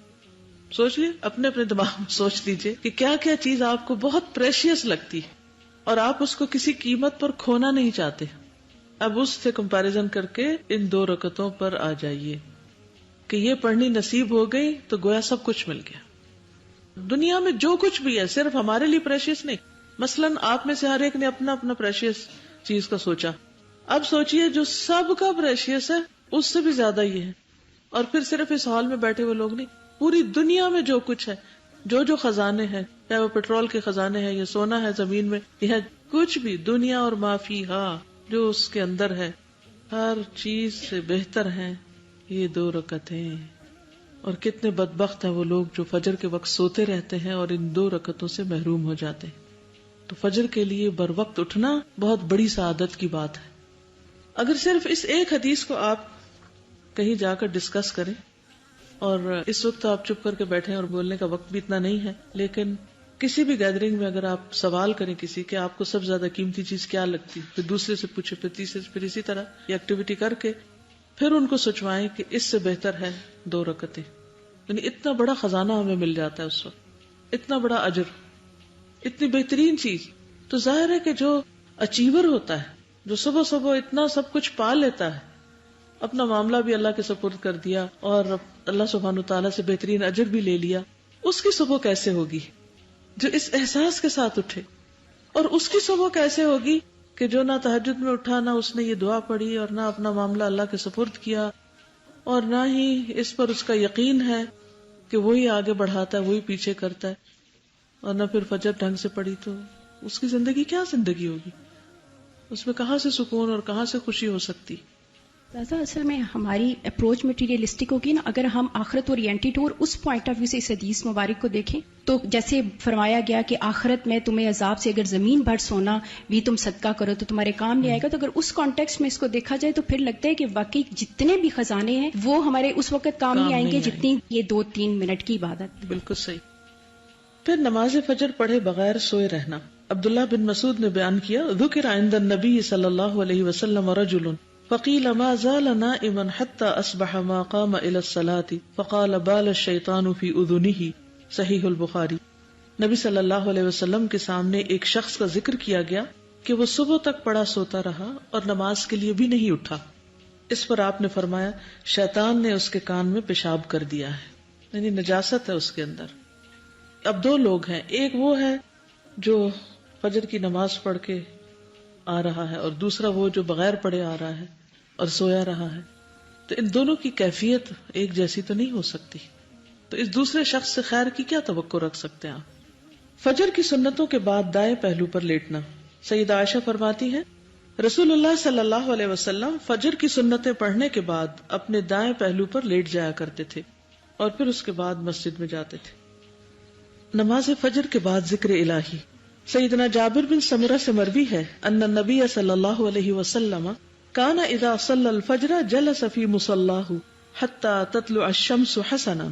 سوچ لیے, اپنے اپنے دماغ میں سوچ لیجئے کہ کیا کیا چیز آپ کو بہت پریشیس لگتی ہے اور آپ اس کو کسی قیمت پر کھونا نہیں چاہتے. اب اس سے کمپیریزن کر کے ان 2 رکعتوں پر آ جائیے کہ یہ پڑھنی نصیب ہو گئی تو گویا سب کچھ مل گیا. دنیا میں جو کچھ بھی ہے صرف ہمارے لیے پریشیس نہیں. مثلاً آپ میں سے ہر ایک نے اپنا اپنا پریشیس چیز کا سوچا. اب سوچئے جو سب کا پریشیس ہے اس سے بھی زیادہ یہ ہے. اور پھر صرف اس ہال میں بیٹھے ہوئے لوگ نہیں, پوری دنیا میں جو کچھ ہے, جو خزانے ہیں, چاہے وہ پیٹرول کے خزانے ہیں یا سونا ہے زمین میں, یہ کچھ بھی دنیا اور ما فیہا جو اس کے اندر ہے ہر چیز سے بہتر ہیں یہ 2 رکعتیں. اور کتنے بدبخت ہیں وہ لوگ جو فجر کے وقت سوتے رہتے ہیں اور ان 2 رکعتوں سے محروم ہو جاتے ہیں. تو فجر کے لیے بر وقت اٹھنا بہت بڑی سعادت کی بات ہے. اگر صرف اس ایک حدیث کو آپ کہیں جا کر ڈسکس کریں, اور اس وقت آپ چپ کر کے بیٹھے اور بولنے کا وقت بھی اتنا نہیں ہے, لیکن کسی بھی گیدرنگ میں اگر آپ سوال کریں کسی کہ آپ کو سب سے زیادہ قیمتی چیز کیا لگتی, پھر دوسرے سے پوچھے, پھر تیسرے سے, پھر اسی طرح یہ ایکٹیویٹی کر کے پھر ان کو سوچوائیں کہ اس سے بہتر ہے 2 رکعتیں. یعنی اتنا بڑا خزانہ ہمیں مل جاتا ہے اس وقت, اتنا بڑا اجر, اتنی بہترین چیز. تو ظاہر ہے کہ جو اچیور ہوتا ہے, جو صبح صبح اتنا سب کچھ پا لیتا ہے, اپنا معاملہ بھی اللہ کے سپرد کر دیا اور اللہ سبحانہ تعالیٰ سے بہترین اجر بھی لے لیا, اس کی صبح کیسے ہوگی جو اس احساس کے ساتھ اٹھے. اور اس کی صبح کیسے ہوگی کہ جو نہ تہجد میں اٹھا, نہ اس نے یہ دعا پڑھی, اور نہ اپنا معاملہ اللہ کے سپرد کیا, اور نہ ہی اس پر اس کا یقین ہے کہ وہی آگے بڑھاتا ہے, وہی پیچھے کرتا ہے, اور نہ پھر فجر ڈھنگ سے پڑھی, تو اس کی زندگی کیا زندگی ہوگی, اس میں کہاں سے سکون اور کہاں سے خوشی ہو سکتی. اصل میں ہماری اپروچ مٹیریلسٹک ہوگی نا. اگر ہم آخرت اورینٹڈ اور اس پوائنٹ آف ویو سے اس حدیث مبارک کو دیکھیں تو جیسے فرمایا گیا کہ آخرت میں تمہیں عذاب سے اگر زمین بھر سونا بھی تم صدقہ کرو تو تمہارے کام نہیں آئے گا. تو اگر اس کانٹیکسٹ میں اس کو دیکھا جائے تو پھر لگتا ہے کہ واقعی جتنے بھی خزانے ہیں وہ ہمارے اس وقت کام نہیں آئیں گے جتنی یہ 2-3 منٹ کی عبادت. بالکل صحیح. پھر نماز فجر پڑھے بغیر سوئے رہنا. عبداللہ بن مسعود نے بیان کیا ذکر عند النبی صلی اللہ علیہ وسلم رجل فقیل ما زال نائما حتى اصبح ما قام الى الصلاة فقال بال الشیطان فی اذنه. صحیح البخاری. نبی صلی اللہ علیہ وسلم کے سامنے ایک شخص کا ذکر کیا گیا کہ وہ صبح تک پڑا سوتا رہا اور نماز کے لیے بھی نہیں اٹھا. اس پر آپ نے فرمایا شیطان نے اس کے کان میں پیشاب کر دیا ہے, یعنی نجاست ہے اس کے اندر. اب 2 لوگ ہیں, ایک وہ ہے جو فجر کی نماز پڑھ کے آ رہا ہے, اور دوسرا وہ جو بغیر پڑھے آ رہا ہے اور سویا رہا ہے. تو ان دونوں کی کیفیت ایک جیسی تو نہیں ہو سکتی, تو اس دوسرے شخص سے خیر کی کیا توقع رکھ سکتے ہیں آپ. فجر کی سنتوں کے بعد دائیں پہلو پر لیٹنا. سیدہ عائشہ فرماتی ہیں رسول اللہ صلی اللہ علیہ وسلم فجر کی سنتیں پڑھنے کے بعد اپنے دائیں پہلو پر لیٹ جایا کرتے تھے اور پھر اس کے بعد مسجد میں جاتے تھے. نماز فجر کے بعد ذکر الہی. سیدنا جابر بن سمرہ سے مروی ہے ان النبی صلی اللہ علیہ وسلم کان اذا صلی الفجر جلس فی مصلاہ حتی تطلع الشمس حسنا.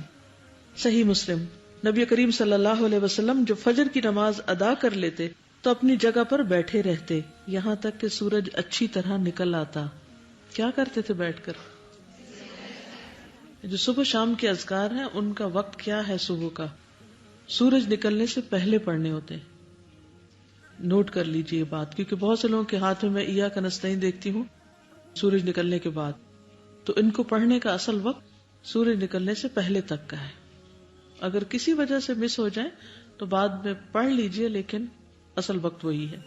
صحیح مسلم. نبی کریم صلی اللہ علیہ وسلم جو فجر کی نماز ادا کر لیتے تو اپنی جگہ پر بیٹھے رہتے یہاں تک کہ سورج اچھی طرح نکل آتا. کیا کرتے تھے بیٹھ کر؟ جو صبح شام کے اذکار ہیں ان کا وقت کیا ہے؟ صبح کا سورج نکلنے سے پہلے پڑھنے ہوتے ہیں. نوٹ کر لیجئے یہ بات، کیونکہ بہت سے لوگوں کے ہاتھ میں ایاک نستعین دیکھتی ہوں سورج نکلنے کے بعد، تو ان کو پڑھنے کا اصل وقت سورج نکلنے سے پہلے تک کا ہے. اگر کسی وجہ سے مس ہو جائے تو بعد میں پڑھ لیجئے، لیکن اصل وقت وہی ہے،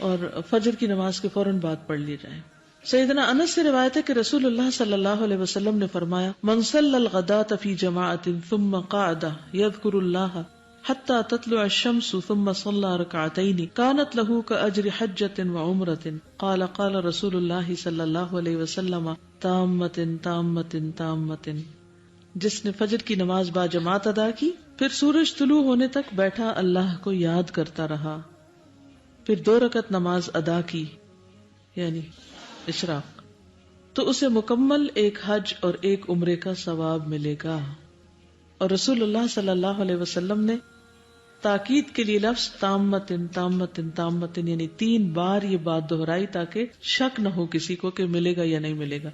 اور فجر کی نماز کے فوراً بعد پڑھ لیے جائیں. سیدنا انس سے روایت ہے کہ رسول اللہ صلی اللہ علیہ وسلم نے فرمایا: من صلی الغداۃ فی جماعۃ ثم قعد یذکر اللہ حتی تطلع الشمس ثم صلی رکعتین کانت له کاجر حجۃ وعمرۃ. قال قال رسول اللہ صلی اللہ علیہ وسلم: تامۃ تامۃ تامۃ. جس نے فجر کی نماز با جماعت ادا کی، پھر سورج طلوع ہونے تک بیٹھا اللہ کو یاد کرتا رہا، پھر 2 رکعت نماز ادا کی یعنی اشراق، تو اسے مکمل ایک حج اور ایک عمرے کا ثواب ملے گا. اور رسول اللہ صلی اللہ علیہ وسلم نے تاکید کے لیے لفظ تامتن تامتن تامتن یعنی 3 بار یہ بات دہرائی تاکہ شک نہ ہو کسی کو کہ ملے گا یا نہیں ملے گا.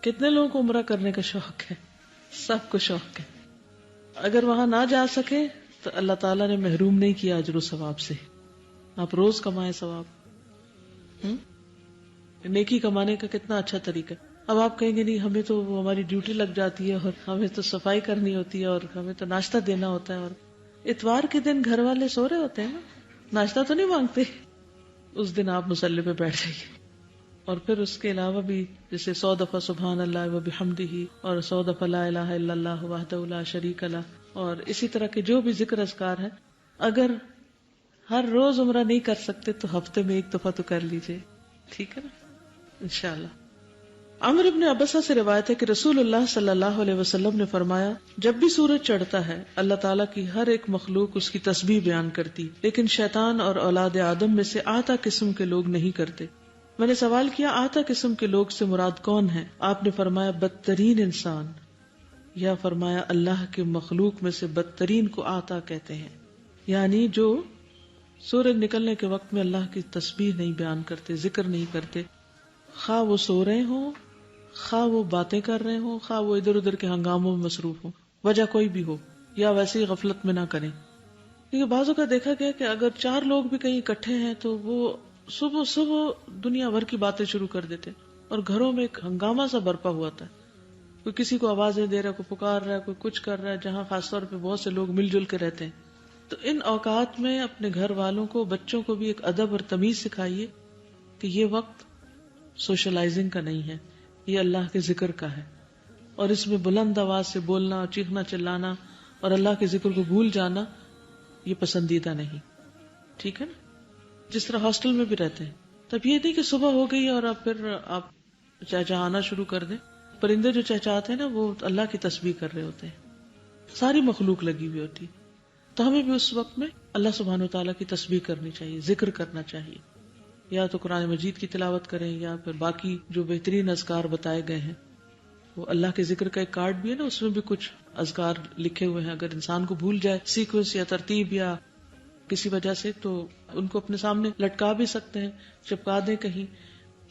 کتنے لوگوں کو عمرہ کرنے کا شوق ہے؟ سب کو شوق ہے. اگر وہاں نہ جا سکے تو اللہ تعالیٰ نے محروم نہیں کیا اجر و ثواب سے. آپ روز کمائیں ثواب. نیکی کمانے کا کتنا اچھا طریقہ. اب آپ کہیں گے نہیں ہمیں تو وہ ہماری ڈیوٹی لگ جاتی ہے اور ہمیں تو صفائی کرنی ہوتی ہے اور ہمیں تو ناشتہ دینا ہوتا ہے، اور اتوار کے دن گھر والے سو رہے ہوتے ہیں نا، ناشتہ تو نہیں مانگتے. اس دن آپ مصلی پہ بیٹھ جائیے، اور پھر اس کے علاوہ بھی جیسے 100 دفعہ سبحان اللہ و بحمدہ اور 100 دفعہ لا الہ الا اللہ وحدہ لا شریک لہ، اور اسی طرح کے جو بھی ذکر اذکار ہیں. اگر ہر روز عمرہ نہیں کر سکتے تو ہفتے میں 1 دفعہ تو کر لیجئے، ٹھیک ہے نا، انشاءاللہ. عمرو بن عبسہ سے روایت ہے کہ رسول اللہ صلی اللہ علیہ وسلم نے فرمایا: جب بھی سورج چڑھتا ہے اللہ تعالیٰ کی ہر ایک مخلوق اس کی تسبیح بیان کرتی، لیکن شیطان اور اولاد آدم میں سے آتا قسم کے لوگ نہیں کرتے. میں نے سوال کیا آتا قسم کے لوگ سے مراد کون ہے؟ آپ نے فرمایا بدترین انسان، یا فرمایا اللہ کے مخلوق میں سے بدترین کو آتا کہتے ہیں، یعنی جو سورج نکلنے کے وقت میں اللہ کی تسبیح نہیں بیان کرتے، ذکر نہیں کرتے، خواہ وہ سو رہے ہوں، خواہ وہ باتیں کر رہے ہوں، خواہ وہ ادھر ادھر کے ہنگاموں میں مصروف ہوں، وجہ کوئی بھی ہو، یا ویسے ہی غفلت میں نہ کریں. کیونکہ بعضوں کا دیکھا گیا کہ اگر 4 لوگ بھی کہیں اکٹھے ہیں تو وہ صبح صبح دنیا بھر کی باتیں شروع کر دیتے اور گھروں میں ایک ہنگامہ سا برپا ہوا تھا. کوئی کسی کو آوازیں دے رہا ہے، کوئی پکار رہا ہے، کوئی کچھ کر رہا ہے، جہاں خاص طور پہ بہت سے لوگ مل جل کے رہتے ہیں. تو ان اوقات میں اپنے گھر والوں کو، بچوں کو بھی ایک ادب اور تمیز سکھائیے کہ یہ وقت سوشلائزنگ کا نہیں ہے، یہ اللہ کے ذکر کا ہے، اور اس میں بلند آواز سے بولنا، چیخنا چلانا اور اللہ کے ذکر کو بھول جانا یہ پسندیدہ نہیں. ٹھیک ہے نا؟ جس طرح ہاسٹل میں بھی رہتے ہیں، تب یہ نہیں کہ صبح ہو گئی اور اب پھر آپ چہچہانا شروع کر دیں. پرندے جو چہچہاتے ہیں نا وہ اللہ کی تسبیح کر رہے ہوتے ہیں، ساری مخلوق لگی ہوئی ہوتی. تو ہمیں بھی اس وقت میں اللہ سبحانہ وتعالیٰ کی تسبیح کرنی چاہیے، ذکر کرنا چاہیے. یا تو قرآن مجید کی تلاوت کریں یا پھر باقی جو بہترین اذکار بتائے گئے ہیں. وہ اللہ کے ذکر کا ایک کارڈ بھی ہے نا، اس میں بھی کچھ اذکار لکھے ہوئے ہیں. اگر انسان کو بھول جائے سیکوینس یا ترتیب یا کسی وجہ سے، تو ان کو اپنے سامنے لٹکا بھی سکتے ہیں، چپکا دیں کہیں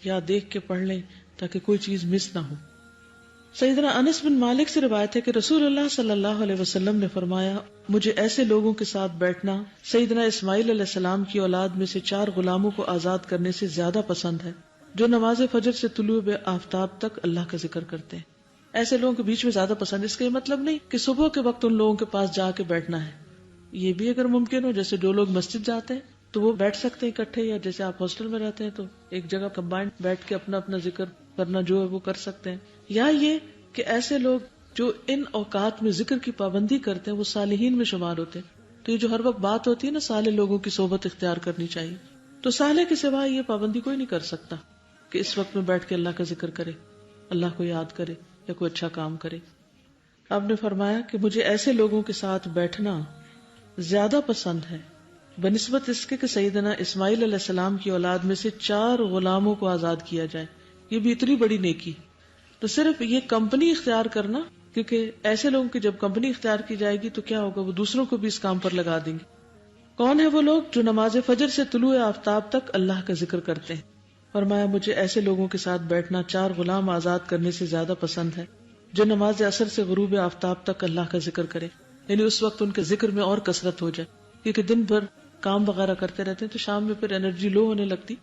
یا دیکھ کے پڑھ لیں تاکہ کوئی چیز مس نہ ہو. سیدنا انس بن مالک سے روایت ہے کہ رسول اللہ صلی اللہ علیہ وسلم نے فرمایا: مجھے ایسے لوگوں کے ساتھ بیٹھنا سیدنا اسماعیل علیہ السلام کی اولاد میں سے 4 غلاموں کو آزاد کرنے سے زیادہ پسند ہے، جو نماز فجر سے طلوع آفتاب تک اللہ کا ذکر کرتے ہیں. ایسے لوگوں کے بیچ میں زیادہ پسند، اس کا یہ مطلب نہیں کہ صبح کے وقت ان لوگوں کے پاس جا کے بیٹھنا ہے. یہ بھی اگر ممکن ہو، جیسے جو لوگ مسجد جاتے ہیں تو وہ بیٹھ سکتے ہیں اکٹھے، یا جیسے آپ ہاسٹل میں رہتے ہیں تو ایک جگہ کمبائنڈ بیٹھ کے اپنا اپنا ذکر کرنا جو ہے وہ کر سکتے ہیں. یا یہ کہ ایسے لوگ جو ان اوقات میں ذکر کی پابندی کرتے ہیں وہ صالحین میں شمار ہوتے ہیں. تو یہ جو ہر وقت بات ہوتی ہے نا صالح لوگوں کی صحبت اختیار کرنی چاہیے، تو صالح کے سوا یہ پابندی کوئی نہیں کر سکتا کہ اس وقت میں بیٹھ کے اللہ کا ذکر کرے، اللہ کو یاد کرے یا کوئی اچھا کام کرے. آپ نے فرمایا کہ مجھے ایسے لوگوں کے ساتھ بیٹھنا زیادہ پسند ہے بنسبت اس کے کہ سیدنا اسماعیل علیہ السلام کی اولاد میں سے 4 غلاموں کو آزاد کیا جائے. یہ بھی اتنی بڑی نیکی. تو صرف یہ کمپنی اختیار کرنا، کیونکہ ایسے لوگوں کی جب کمپنی اختیار کی جائے گی تو کیا ہوگا، وہ دوسروں کو بھی اس کام پر لگا دیں گے. کون ہے وہ لوگ جو نماز فجر سے طلوع آفتاب تک اللہ کا ذکر کرتے ہیں؟ فرمایا مجھے ایسے لوگوں کے ساتھ بیٹھنا 4 غلام آزاد کرنے سے زیادہ پسند ہے جو نماز عصر سے غروب آفتاب تک اللہ کا ذکر کرے، یعنی اس وقت ان کے ذکر میں اور کثرت ہو جائے، کیونکہ دن بھر کام وغیرہ کرتے رہتے ہیں تو شام میں پھر انرجی لو ہونے لگتی،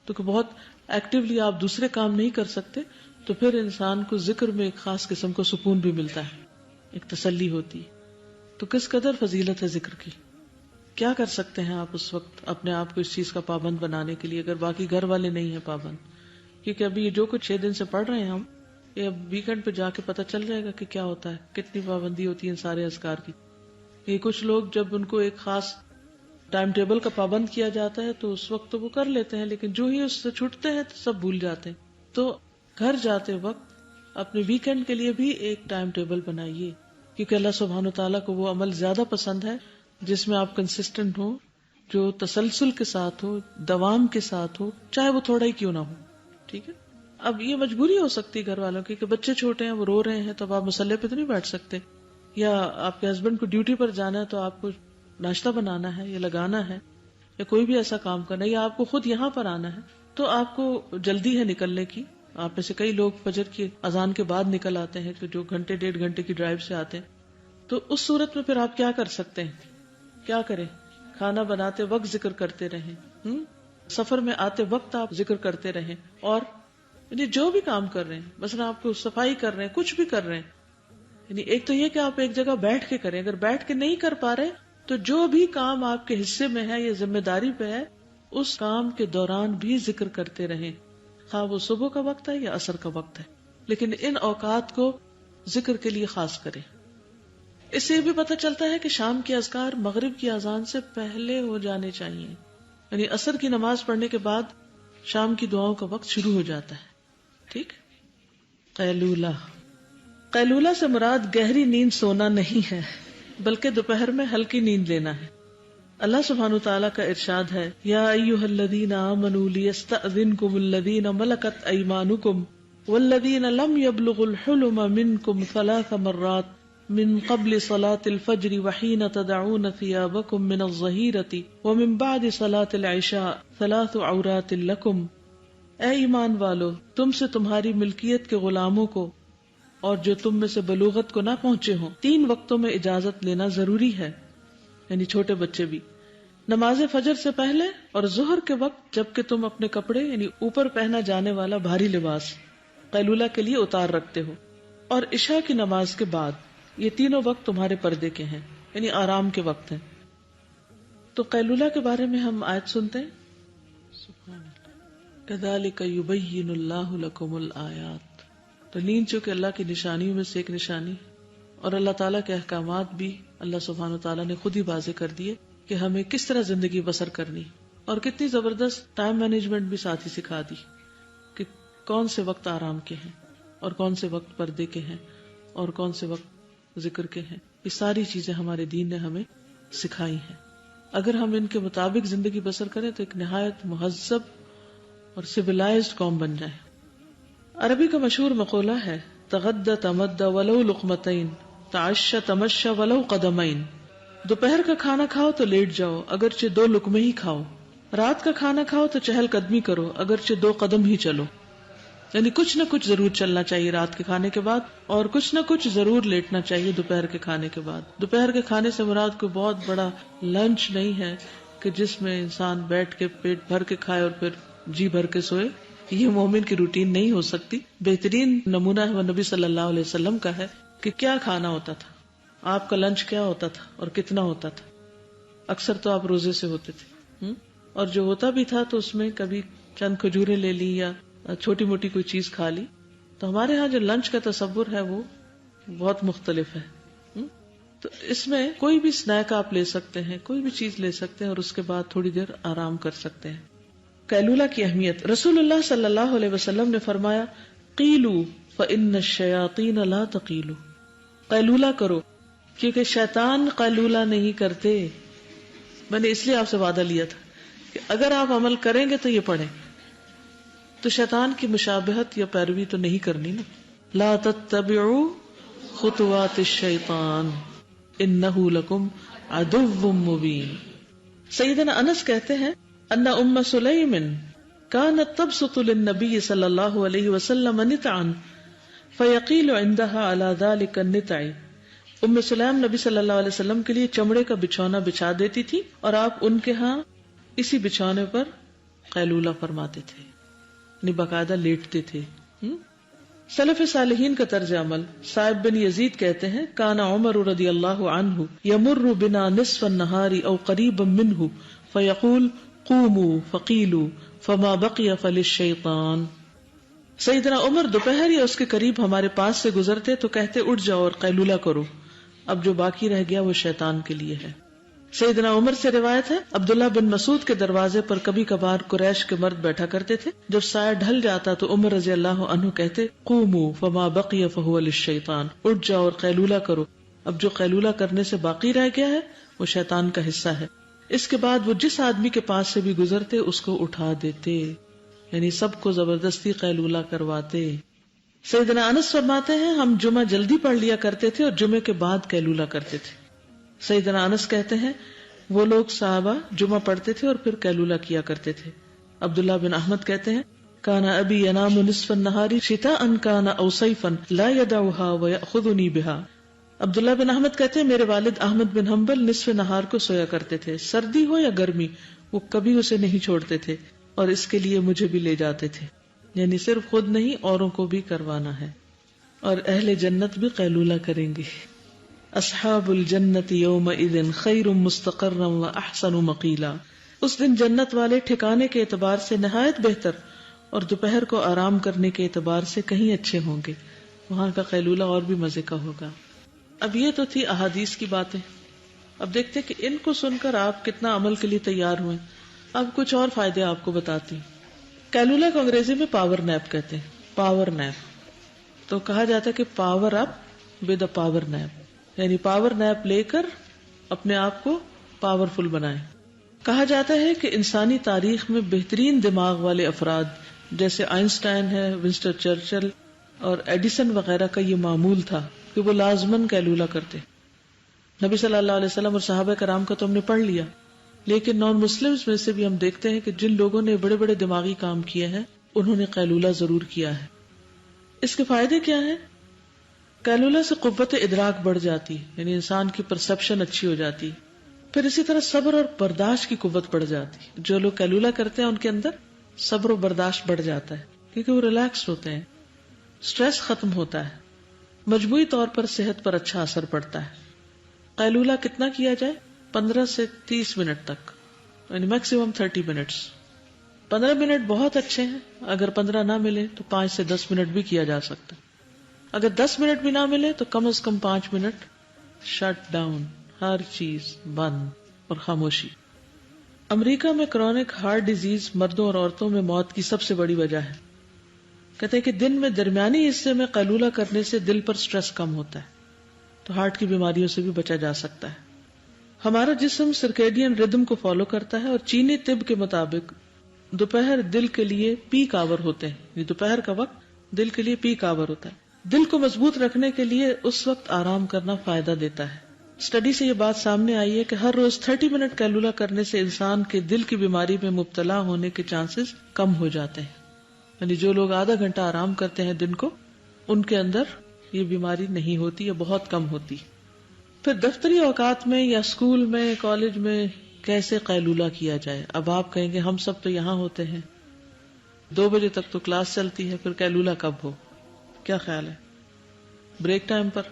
تو کہ بہت ایکٹیولی آپ دوسرے کام نہیں کر سکتے، تو پھر انسان کو ذکر میں ایک خاص قسم کو سکون بھی ملتا ہے، ایک تسلی ہوتی ہے۔ تو کس قدر فضیلت ہے ذکر کی، کیا کر سکتے ہیں آپ اس وقت اپنے آپ کو اس چیز کا پابند بنانے کے لیے، اگر باقی گھر والے نہیں ہیں پابند، کیونکہ ابھی یہ جو کچھ 6 دن سے پڑھ رہے ہیں ہم، یہ اب ویکنڈ پہ جا کے پتہ چل جائے گا کہ کیا ہوتا ہے، کتنی پابندی ہوتی ہے ان سارے اذکار کی۔ یہ کچھ لوگ جب ان کو ایک خاص ٹائم ٹیبل کا پابند کیا جاتا ہے تو اس وقت تو وہ کر لیتے ہیں، لیکن جو ہی اس سے چھوٹتے ہیں تو سب بھول جاتے ہیں۔ تو گھر جاتے وقت اپنے ویکنڈ کے لیے بھی ایک ٹائم ٹیبل بنائیے، کیونکہ اللہ سبحانہ وتعالیٰ کو وہ عمل زیادہ پسند ہے جس میں آپ کنسسٹنٹ ہو، جو تسلسل کے ساتھ ہو، دوام کے ساتھ ہو، چاہے وہ تھوڑا ہی کیوں نہ ہو۔ ٹھیک ہے، اب یہ مجبوری ہو سکتی گھر والوں کی کہ بچے چھوٹے ہیں، وہ رو رہے ہیں، تو اب آپ مسلح پہ تو نہیں بیٹھ سکتے، یا آپ کے ہسبینڈ کو ڈیوٹی پر جانا ہے تو آپ کو ناشتہ بنانا ہے یا لگانا ہے یا کوئی بھی ایسا کام کرنا ہے، یا آپ کو خود یہاں پر آنا ہے، تو آپ کو جلدی ہے نکلنے کی۔ آپ میں سے کئی لوگ فجر کی اذان کے بعد نکل آتے ہیں، جو 1.5 گھنٹے کی ڈرائیو سے آتے ہیں، تو اس صورت میں پھر آپ کیا کر سکتے ہیں؟ کیا کریں؟ کھانا بناتے وقت ذکر کرتے رہیں، سفر میں آتے وقت آپ ذکر کرتے رہیں، اور یعنی جو بھی کام کر رہے ہیں، مثلا آپ کو صفائی کر رہے ہیں، کچھ بھی کر رہے ہیں، یعنی ایک تو یہ کہ آپ ایک جگہ بیٹھ کے کریں، اگر بیٹھ کے نہیں کر پا رہے تو جو بھی کام آپ کے حصے میں ہے یا ذمہ داری پہ ہے، اس کام کے دوران بھی ذکر کرتے رہیں، خواہ وہ صبح کا وقت ہے یا عصر کا وقت ہے، لیکن ان اوقات کو ذکر کے لیے خاص کریں۔ اس سے یہ بھی پتہ چلتا ہے کہ شام کے اذکار مغرب کی اذان سے پہلے ہو جانے چاہیے، یعنی عصر کی نماز پڑھنے کے بعد شام کی دعاؤں کا وقت شروع ہو جاتا ہے۔ ٹھیک۔ قیلولہ، قیلولہ سے مراد گہری نیند سونا نہیں ہے، بلکہ دوپہر میں ہلکی نیند لینا ہے۔ اللہ سبحانہ وتعالیٰ کا ارشاد ہے، یا ایھا الذین آمنوا لیستأذنکم الذین ملکت ایمانکم والذین لم یبلغوا الحلم منکم 3 مرات من قبل صلاة الفجر وحین تدعون ثیابکم من الظہیرۃ ومن بعد صلاة العشاء 3 عورات لکم۔ اے ایمان والو، تم سے تمہاری ملکیت کے غلاموں کو اور جو تم میں سے بلوغت کو نہ پہنچے ہوں 3 وقتوں میں اجازت لینا ضروری ہے، یعنی چھوٹے بچے بھی، نماز فجر سے پہلے اور ظہر کے وقت جبکہ تم اپنے کپڑے یعنی اوپر پہنا جانے والا بھاری لباس قیلولہ کے لیے اتار رکھتے ہو، اور عشاء کی نماز کے بعد، یہ تینوں وقت تمہارے پردے کے ہیں، یعنی آرام کے وقت ہیں۔ تو قیلولہ کے بارے میں ہم آیت سنتے ہیں، سبحان اللہ، کذالک یبین اللہ لکم الآیات۔ تو نیند چونکہ اللہ کی نشانیوں میں سے ایک نشانی ہے، اور اللہ تعالیٰ کے احکامات بھی اللہ سبحانہ وتعالیٰ نے خود ہی واضح کر دیے کہ ہمیں کس طرح زندگی بسر کرنی، اور کتنی زبردست ٹائم مینجمنٹ بھی ساتھ ہی سکھا دی کہ کون سے وقت آرام کے ہیں اور کون سے وقت پردے کے ہیں اور کون سے وقت ذکر کے ہیں۔ یہ ساری چیزیں ہمارے دین نے ہمیں سکھائی ہیں۔ اگر ہم ان کے مطابق زندگی بسر کریں تو ایک نہایت مہذب اور سویلائزڈ قوم بن جائے۔ عربی کا مشہور مقولہ ہے، تغدى تمدى ولو لقمتين تعشى تمشى ولو قدمين۔ دوپہر کا کھانا کھاؤ تو لیٹ جاؤ اگرچہ 2 لقمے ہی کھاؤ، رات کا کھانا کھاؤ تو چہل قدمی کرو اگرچہ 2 قدم ہی چلو، یعنی کچھ نہ کچھ ضرور چلنا چاہیے رات کے کھانے کے بعد، اور کچھ نہ کچھ ضرور لیٹنا چاہیے دوپہر کے کھانے کے بعد۔ دوپہر کے کھانے سے مراد کوئی بہت بڑا لنچ نہیں ہے کہ جس میں انسان بیٹھ کے پیٹ بھر کے کھائے اور پھر جی بھر کے سوئے، یہ مومن کی روٹین نہیں ہو سکتی۔ بہترین نمونہ ہے وہ نبی صلی اللہ علیہ وسلم کا ہے کہ کیا کھانا ہوتا تھا، آپ کا لنچ کیا ہوتا تھا اور کتنا ہوتا تھا۔ اکثر تو آپ روزے سے ہوتے تھے، اور جو ہوتا بھی تھا تو اس میں کبھی چند کھجوریں لے لی یا چھوٹی موٹی کوئی چیز کھا لی۔ تو ہمارے ہاں جو لنچ کا تصور ہے وہ بہت مختلف ہے۔ تو اس میں کوئی بھی سنیک آپ لے سکتے ہیں، کوئی بھی چیز لے سکتے ہیں، اور اس کے بعد تھوڑی دیر آرام کر سکتے ہیں۔ قیلولہ کی اہمیت، رسول اللہ صلی اللہ علیہ وسلم نے فرمایا، قیلو فإن الشیاطین لا تقیلو، قیلولہ کرو کیونکہ شیطان قیلولہ نہیں کرتے۔ میں نے اس لیے آپ سے وعدہ لیا تھا کہ اگر آپ عمل کریں گے تو یہ پڑھیں، تو شیطان کی مشابہت یا پیروی تو نہیں کرنی نا۔ لا تتبعوا خطوات الشیطان انہ لکم عدو مبین۔ سیدنا انس کہتے ہیں ان ام سلیم كانت تبسط للنبي صلی اللہ علیہ وسلم نطعا فيقيل عندها على ذلك النطع. ام سلیم نبی صلی اللہ علیہ وسلم کے لیے چمڑے کا بچھونا بچھا دیتی تھی اور آپ ان کے ہاں اسی بچھونے پر قیلولہ فرماتے تھے، یعنی باقاعدہ لیٹتے تھے. سلف صالحین کا طرز عمل. صاحب بن یزید کہتے ہیں کان عمر رضی اللہ عنہ یمر بنا نصف النہار او قریبا منہ فیقول قوموا فقیلوا فما بقی فللشیطان. سیدنا عمر دوپہر یا اس کے قریب ہمارے پاس سے گزرتے تو کہتے اٹھ جاؤ اور قیلولہ کرو، اب جو باقی رہ گیا وہ شیطان کے لیے ہے. سیدنا عمر سے روایت ہے عبداللہ بن مسعود کے دروازے پر کبھی کبھار قریش کے مرد بیٹھا کرتے تھے. جب سایہ ڈھل جاتا تو عمر رضی اللہ عنہ کہتے قوموا فما بقی فہو للشیطان، اٹھ جاؤ اور قیلولہ کرو، اب جو قیلولہ کرنے سے باقی رہ گیا ہے وہ شیطان کا حصہ ہے. اس کے بعد وہ جس آدمی کے پاس سے بھی گزرتے اس کو اٹھا دیتے، یعنی سب کو زبردستی قیلولہ کرواتے. سیدنا انس فرماتے ہیں ہم جمعہ جلدی پڑھ لیا کرتے تھے اور جمعے کے بعد قیلولہ کرتے تھے. سیدنا انس کہتے ہیں وہ لوگ صحابہ جمعہ پڑھتے تھے اور پھر قیلولہ کیا کرتے تھے. عبداللہ بن احمد کہتے ہیں کانا ابی ینام نصف النہار شتاء کانا او صیفا لا يدعها ويأخذني بها. عبداللہ بن احمد کہتے ہیں میرے والد احمد بن حنبل نصف نہار کو سویا کرتے تھے، سردی ہو یا گرمی وہ کبھی اسے نہیں چھوڑتے تھے اور اس کے لیے مجھے بھی لے جاتے تھے، یعنی صرف خود نہیں اوروں کو بھی کروانا ہے. اور اہل جنت بھی قیلولہ کریں گے. اصحاب الجنت یومئذ خیر مستقرا واحسن مقیلا. اس دن جنت والے ٹھکانے کے اعتبار سے نہایت بہتر اور دوپہر کو آرام کرنے کے اعتبار سے کہیں اچھے ہوں گے. وہاں کا قیلولہ اور بھی مزے کا ہوگا. اب یہ تو تھی احادیث کی باتیں. اب دیکھتے کہ ان کو سن کر آپ کتنا عمل کے لیے تیار ہوئے. اب کچھ اور فائدے آپ کو بتاتی ہوں. قیلولہ کو انگریزی میں پاور نیپ کہتے ہیں. پاور نیپ تو کہا جاتا ہے کہ power up with a power nap, یعنی پاور نیپ لے کر اپنے آپ کو پاورفل بنائیں. کہا جاتا ہے کہ انسانی تاریخ میں بہترین دماغ والے افراد جیسے آئنسٹائن ہے، ونسٹن چرچل اور ایڈیسن وغیرہ کا یہ معمول تھا کہ وہ لازماً قیلولہ کرتے. نبی صلی اللہ علیہ وسلم اور صحابہ کرام کا تو ہم نے پڑھ لیا، لیکن نان مسلمز میں سے بھی ہم دیکھتے ہیں کہ جن لوگوں نے بڑے بڑے دماغی کام کیے ہیں انہوں نے قیلولہ ضرور کیا ہے. اس کے فائدے کیا ہیں؟ قیلولہ سے قوت ادراک بڑھ جاتی، یعنی انسان کی پرسپشن اچھی ہو جاتی. پھر اسی طرح صبر اور برداشت کی قوت بڑھ جاتی. جو لوگ قیلولہ کرتے ہیں ان کے اندر صبر و برداشت بڑھ جاتا ہے کیونکہ وہ ریلیکس ہوتے ہیں، سٹریس ختم ہوتا ہے، مجموعی طور پر صحت پر اچھا اثر پڑتا ہے. قیلولہ کتنا کیا جائے؟ 15 سے 30 منٹ تک، یعنی میکسیمم 30 منٹس. 15 منٹ بہت اچھے ہیں. اگر 15 نہ ملے تو 5 سے 10 منٹ بھی کیا جا سکتا. اگر 10 منٹ بھی نہ ملے تو کم از کم 5 منٹ شٹ ڈاؤن، ہر چیز بند اور خاموشی. امریکہ میں کرونک ہارٹ ڈیزیز مردوں اور عورتوں میں موت کی سب سے بڑی وجہ ہے. کہتے ہیں کہ دن میں درمیانی حصے میں قیلولہ کرنے سے دل پر سٹریس کم ہوتا ہے تو ہارٹ کی بیماریوں سے بھی بچا جا سکتا ہے. ہمارا جسم سرکیڈین ردم کو فالو کرتا ہے اور چینی طب کے مطابق دوپہر دل کے لیے پیک آور ہوتے ہیں. یہ دوپہر کا وقت دل کے لیے پیک آور ہوتا ہے. دل کو مضبوط رکھنے کے لیے اس وقت آرام کرنا فائدہ دیتا ہے. اسٹڈی سے یہ بات سامنے آئی ہے کہ ہر روز 30 منٹ قیلولہ کرنے سے انسان کے دل کی بیماری میں مبتلا ہونے کے چانسز کم ہو جاتے ہیں. یعنی جو لوگ آدھا گھنٹہ آرام کرتے ہیں دن کو ان کے اندر یہ بیماری نہیں ہوتی یا بہت کم ہوتی. پھر دفتری اوقات میں یا اسکول میں کالج میں کیسے قیلولہ کیا جائے؟ اب آپ کہیں گے ہم سب تو یہاں ہوتے ہیں، 2 بجے تک تو کلاس چلتی ہے، پھر قیلولہ کب ہو؟ کیا خیال ہے؟ بریک ٹائم پر؟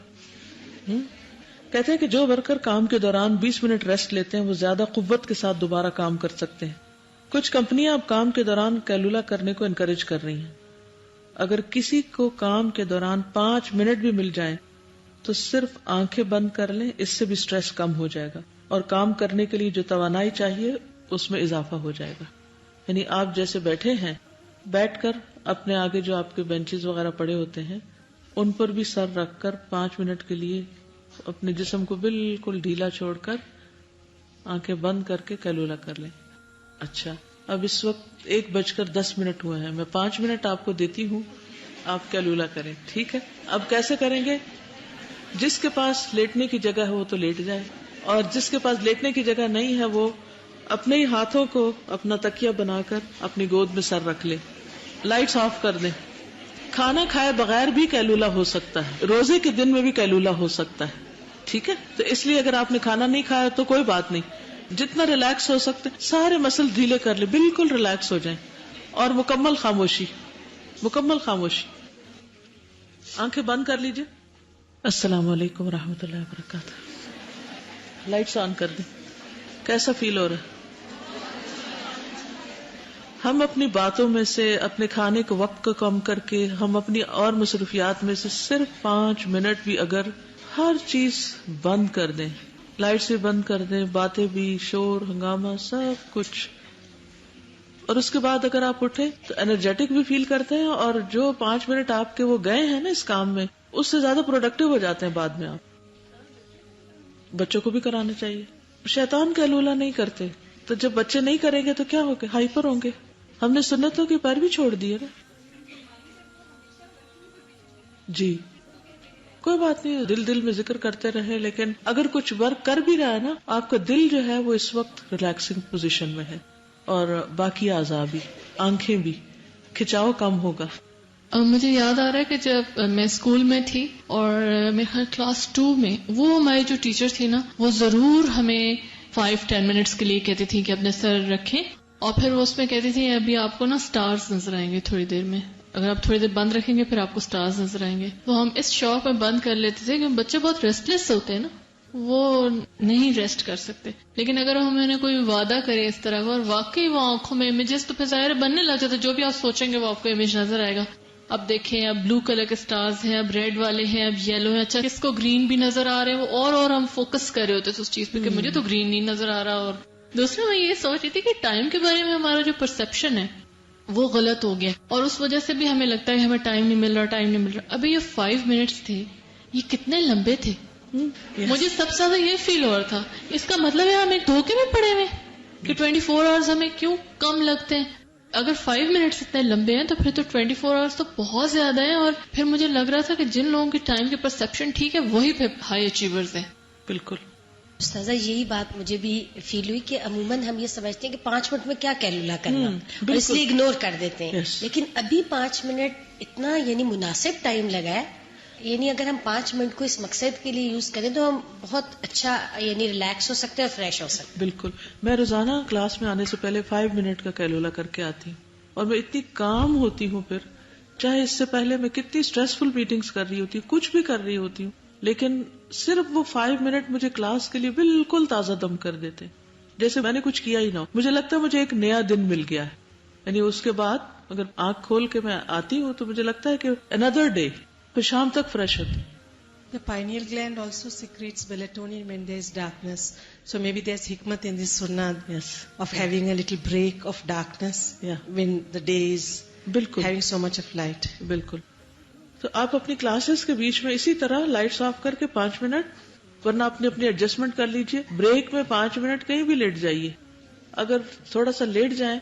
کہتے ہیں کہ جو ورکر کام کے دوران 20 منٹ ریسٹ لیتے ہیں وہ زیادہ قوت کے ساتھ دوبارہ کام کر سکتے ہیں. کچھ کمپنیاں اب کام کے دوران قیلولہ کرنے کو انکریج کر رہی ہیں. اگر کسی کو کام کے دوران 5 منٹ بھی مل جائیں تو صرف آنکھیں بند کر لیں، اس سے بھی سٹریس کم ہو جائے گا اور کام کرنے کے لیے جو توانائی چاہیے اس میں اضافہ ہو جائے گا. یعنی آپ جیسے بیٹھے ہیں، بیٹھ کر اپنے آگے جو آپ کے بینچز وغیرہ پڑے ہوتے ہیں ان پر بھی سر رکھ کر 5 منٹ کے لیے اپنے جسم کو بالکل ڈھیلا چھوڑ کر آنکھیں بند کر کے قیلولہ کر لیں. اچھا، اب اس وقت 1:10 ہوئے ہیں. میں 5 منٹ آپ کو دیتی ہوں، آپ قیلولہ کریں. ٹھیک ہے؟ اب کیسے کریں گے؟ جس کے پاس لیٹنے کی جگہ ہے وہ تو لیٹ جائے، اور جس کے پاس لیٹنے کی جگہ نہیں ہے وہ اپنے ہی ہاتھوں کو اپنا تکیہ بنا کر اپنی گود میں سر رکھ لے، لائٹس آف کر دیں. کھانا کھائے بغیر بھی قیلولہ ہو سکتا ہے، روزے کے دن میں بھی قیلولہ ہو سکتا ہے. ٹھیک ہے، تو اس لیے اگر آپ نے کھانا نہیں کھایا تو کوئی بات نہیں، جتنا ریلیکس ہو سکتے سارے مسل ڈھیلے کر لیں، بالکل ریلیکس ہو جائیں اور مکمل خاموشی، مکمل خاموشی. آنکھیں بند کر لیجئے. السلام علیکم ورحمۃ اللہ وبرکاتہ. لائٹس آن کر دیں. کیسا فیل ہو رہا ہے؟ ہم اپنی باتوں میں سے، اپنے کھانے کے وقت کو کم کر کے، ہم اپنی اور مصروفیات میں سے صرف 5 منٹ بھی اگر ہر چیز بند کر دیں، لائٹس بھی بند کر دیں، باتیں بھی، شور ہنگامہ سب کچھ، اور اس کے بعد اگر آپ اٹھیں تو انرجیٹک بھی فیل کرتے ہیں، اور جو 5 منٹ آپ کے وہ گئے ہیں نا اس کام میں، اس سے زیادہ پروڈکٹیو ہو جاتے ہیں بعد میں. آپ بچوں کو بھی کرانا چاہیے. شیطان قیلولہ نہیں کرتے، تو جب بچے نہیں کریں گے تو کیا ہوگا؟ ہائپر ہوں گے. ہم نے سنتوں کے پیروی چھوڑ دی ہے نا. جی کوئی بات نہیں، دل میں ذکر کرتے رہے، لیکن اگر کچھ ورک کر بھی رہا ہے نا، آپ کا دل جو ہے وہ اس وقت ریلیکسنگ پوزیشن میں ہے، اور باقی اعضاء بھی، آنکھیں بھی، کھچاؤ کم ہوگا. مجھے یاد آ رہا ہے کہ جب میں اسکول میں تھی اور میرے کلاس 2 میں، وہ ہماری جو ٹیچر تھی نا، وہ ضرور ہمیں 5-10 منٹس کے لیے کہتی تھی کہ اپنے سر رکھیں، اور پھر وہ اس میں کہتی تھی ابھی آپ کو نا سٹارز نظر آئیں گے تھوڑی دیر میں، اگر آپ تھوڑی دیر بند رکھیں گے پھر آپ کو سٹارز نظر آئیں گے. تو ہم اس شوق میں بند کر لیتے تھے کہ بچے بہت ریسٹلیس ہوتے ہیں نا، وہ نہیں ریسٹ کر سکتے. لیکن اگر ہمیں نے کوئی وعدہ کرے اس طرح کا، اور واقعی وہ آنکھوں میں امیجز، تو پھر ظاہر بننے لگ جاتا، جو بھی آپ سوچیں گے وہ آپ کو امیج نظر آئے گا. اب دیکھیں، اب بلو کلر کے سٹارز ہیں، اب ریڈ والے ہیں، اب یلو ہیں، اچھا کس کو گرین بھی نظر آ رہے ہیں، وہ اور ہم فوکس کر رہے ہوتے تھے اس چیز پہ کہ مجھے تو گرین نہیں نظر آ رہا. اور دوسرا میں یہ سوچ رہی تھی کہ ٹائم کے بارے میں ہمارا جو پرسپشن ہے وہ غلط ہو گیا، اور اس وجہ سے بھی ہمیں لگتا ہے کہ ہمیں ٹائم نہیں مل رہا. ابھی یہ 5 منٹس تھے، یہ کتنے لمبے تھے. مجھے سب سے زیادہ یہ فیل ہو رہا تھا، اس کا مطلب ہے ہم ایک دھوکے میں پڑے ہوئے کہ 24 آورز ہمیں کیوں کم لگتے ہیں. اگر 5 منٹس اتنے لمبے ہیں تو پھر تو 24 آورز تو بہت زیادہ ہیں. اور پھر مجھے لگ رہا تھا کہ جن لوگوں کی ٹائم کی پرسپشن ٹھیک ہے وہی پھر ہائی اچیورز ہیں. بالکل استاذہ یہی بات مجھے بھی فیل ہوئی کہ عموماً ہم یہ سمجھتے ہیں کہ 5 منٹ میں کیا قیلولہ کرنا، اور اس لیے اگنور کر دیتے ہیں. لیکن ابھی 5 منٹ اتنا یعنی مناسب ٹائم لگا ہے، یعنی اگر ہم 5 منٹ کو اس مقصد کے لیے یوز کریں تو ہم بہت اچھا یعنی ریلیکس ہو سکتے ہیں اور فریش ہو سکتے ہیں. بالکل. میں روزانہ کلاس میں آنے سے پہلے 5 منٹ کا قیلولہ کر کے آتی ہوں، اور میں اتنی کام ہوتی ہوں، پھر چاہے اس سے پہلے میں کتنی اسٹریسفل میٹنگز کر رہی ہوتی ہوں، کچھ بھی کر رہی ہوتی ہوں، لیکن صرف وہ 5 منٹ مجھے کلاس کے لیے بالکل تازہ دم کر دیتے، جیسے میں نے کچھ کیا ہی نہ ہو. مجھے لگتا ہے مجھے ایک نیا دن مل گیا ہے. یعنی اس کے بعد اگر آنکھ کھول کے میں آتی ہوں تو مجھے لگتا ہے کہ another day، پھر شام تک فریش ہوتی. The pineal gland also secretes melatonin when there is darkness. So maybe there's hikmat in this sunnah of having a little break of darkness when the day is having so much of light. بالکل. تو آپ اپنی classes کے بیچ میں اسی طرح lights of کر کے 5 منٹ، ورنہ اپنی ایڈجسٹمنٹ کر لیجئے. بریک میں 5 منٹ کہیں بھی لیٹ جائیے. اگر تھوڑا سا لیٹ جائیں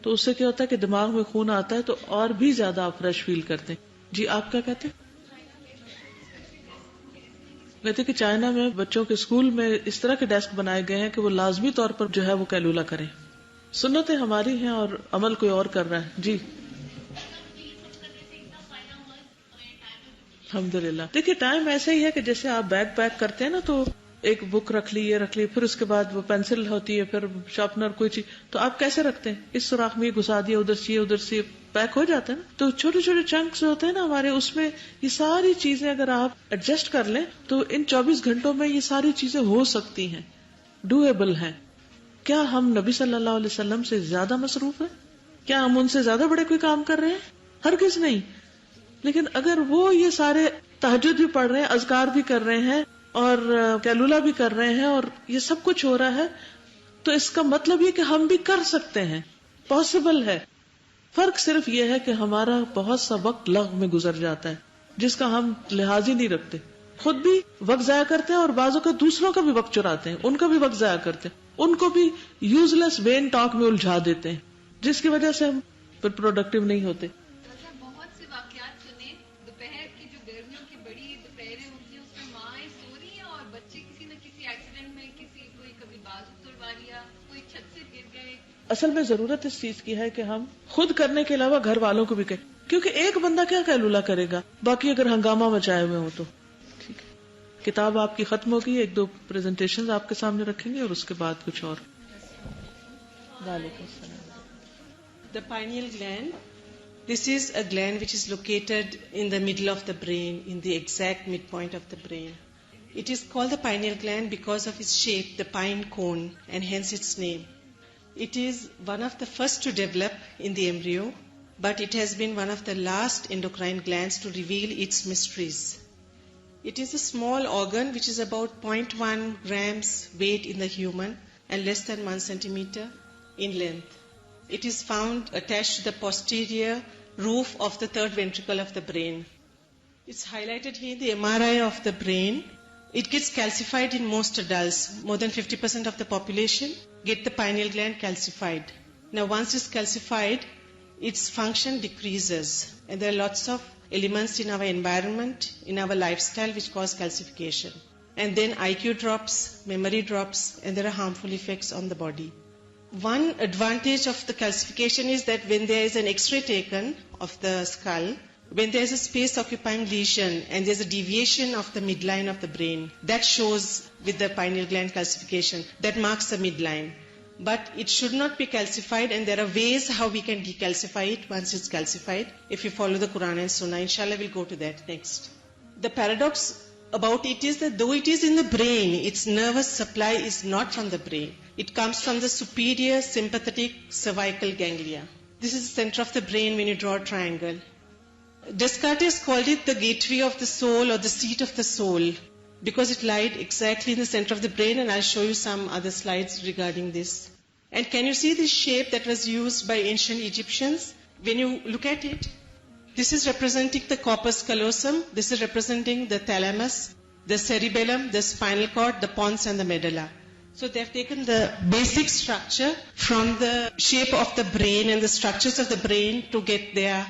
تو اس سے کیا ہوتا ہے کہ دماغ میں خون آتا ہے تو اور بھی زیادہ آپ فریش فیل کرتے ہیں. جی آپ کیا کہتے ہیں؟ کہتے کہ چائنا میں بچوں کے اسکول میں اس طرح کے ڈیسک بنائے گئے ہیں کہ وہ لازمی طور پر جو ہے وہ قیلولہ کریں. سنتیں ہماری ہیں اور عمل کوئی اور کر رہا ہے. جی الحمدللہ. دیکھیے ٹائم ایسا ہی ہے کہ جیسے آپ بیگ پیک کرتے ہیں نا، تو ایک بک رکھ لی، یہ رکھ لی، پھر اس کے بعد وہ پینسل ہوتی ہے، پھر شارپنر، کوئی چیز، تو آپ کیسے رکھتے ہیں؟ اس سوراخ میں گھسا دیا، ادھر سے پیک ہو جاتا ہے نا. تو چھوٹے چھوٹے چنکس ہوتے ہیں نا ہمارے، اس میں یہ ساری چیزیں اگر آپ ایڈجسٹ کر لیں تو ان 24 گھنٹوں میں یہ ساری چیزیں ہو سکتی ہیں، ڈویبل ہیں. کیا ہم نبی صلی اللہ علیہ وسلم سے زیادہ مصروف ہیں؟ کیا ہم ان سے زیادہ بڑے کوئی کام کر رہے ہیں؟ ہرگز نہیں. لیکن اگر وہ یہ سارے تہجد بھی پڑھ رہے ہیں، اذکار بھی کر رہے ہیں، اور قیلولہ بھی کر رہے ہیں، اور یہ سب کچھ ہو رہا ہے، تو اس کا مطلب یہ کہ ہم بھی کر سکتے ہیں، پاسبل ہے. فرق صرف یہ ہے کہ ہمارا بہت سا وقت لغو میں گزر جاتا ہے جس کا ہم لحاظ ہی نہیں رکھتے. خود بھی وقت ضائع کرتے ہیں، اور بعضوں کا دوسروں کا بھی وقت چراتے ہیں، ان کا بھی وقت ضائع کرتے ہیں، ان کو بھی یوز لیس وین ٹاک میں الجھا دیتے ہیں، جس کی وجہ سے ہم پھر پروڈکٹیو نہیں ہوتے. بہت سے واقعات سنے، دوپہر کی جو گرمیوں کی بڑی دوپہریں ہوتی ہیں اس میں مائیں سو رہی ہیں اور بچے کسی نہ کسی ایکسیڈنٹ میں کوئی کبھی بازو توڑوا لیا، کوئی چھت سے اصل میں ضرورت اس چیز کی ہے کہ ہم خود کرنے کے علاوہ گھر والوں کو بھی کہیں، کیونکہ ایک بندہ کیا قیلولہ کرے گا، باقی اگر ہنگامہ مچائے ہوئے ہوں تو ٹھیک ہے. کتاب آپ کی ختم ہوگی، ایک دو پریزنٹیشن آپ کے سامنے رکھیں گے اور اس کے بعد کچھ اور. وعلیکم السلام. The pineal gland. This is a gland which is located in the middle of the brain, in the exact midpoint of the brain. It is called the pineal gland because of its shape, the pine cone, and hence its name. It is one of the first to develop in the embryo, but it has been one of the last endocrine glands to reveal its mysteries. It is a small organ which is about 0.1 grams weight in the human and less than 1 centimeter in length. It is found attached to the posterior roof of the third ventricle of the brain. It's highlighted here the MRI of the brain. It gets calcified in most adults. More than 50% of the population get the pineal gland calcified. Now once it's calcified, its function decreases. And there are lots of elements in our environment, in our lifestyle which cause calcification. And then IQ drops, memory drops, and there are harmful effects on the body. One advantage of the calcification is that when there is an X-ray taken of the skull, when there is a space-occupying lesion and there is a deviation of the midline of the brain, that shows with the pineal gland calcification, that marks the midline. But it should not be calcified, and there are ways how we can decalcify it once it's calcified, if you follow the Quran and Sunnah. Inshallah, we'll go to that next. The paradox about it is that though it is in the brain, its nervous supply is not from the brain. It comes from the superior sympathetic cervical ganglia. This is the center of the brain when you draw a triangle. Descartes called it the gateway of the soul or the seat of the soul because it lied exactly in the center of the brain, and I'll show you some other slides regarding this. And can you see this shape that was used by ancient Egyptians? When you look at it, this is representing the corpus callosum, this is representing the thalamus, the cerebellum, the spinal cord, the pons and the medulla. So they have taken the basic structure from the shape of the brain and the structures of the brain to get their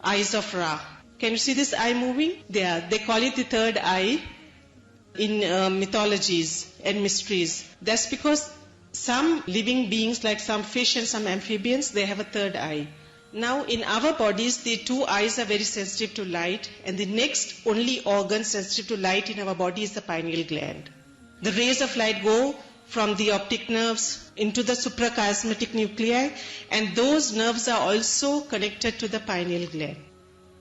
eyes of Ra. Can you see this eye moving? There. They call it the third eye in mythologies and mysteries. That's because some living beings like some fish and some amphibians, they have a third eye. Now in our bodies, the two eyes are very sensitive to light, and the next only organ sensitive to light in our body is the pineal gland. The rays of light go from the optic nerves into the suprachiasmatic nuclei, and those nerves are also connected to the pineal gland.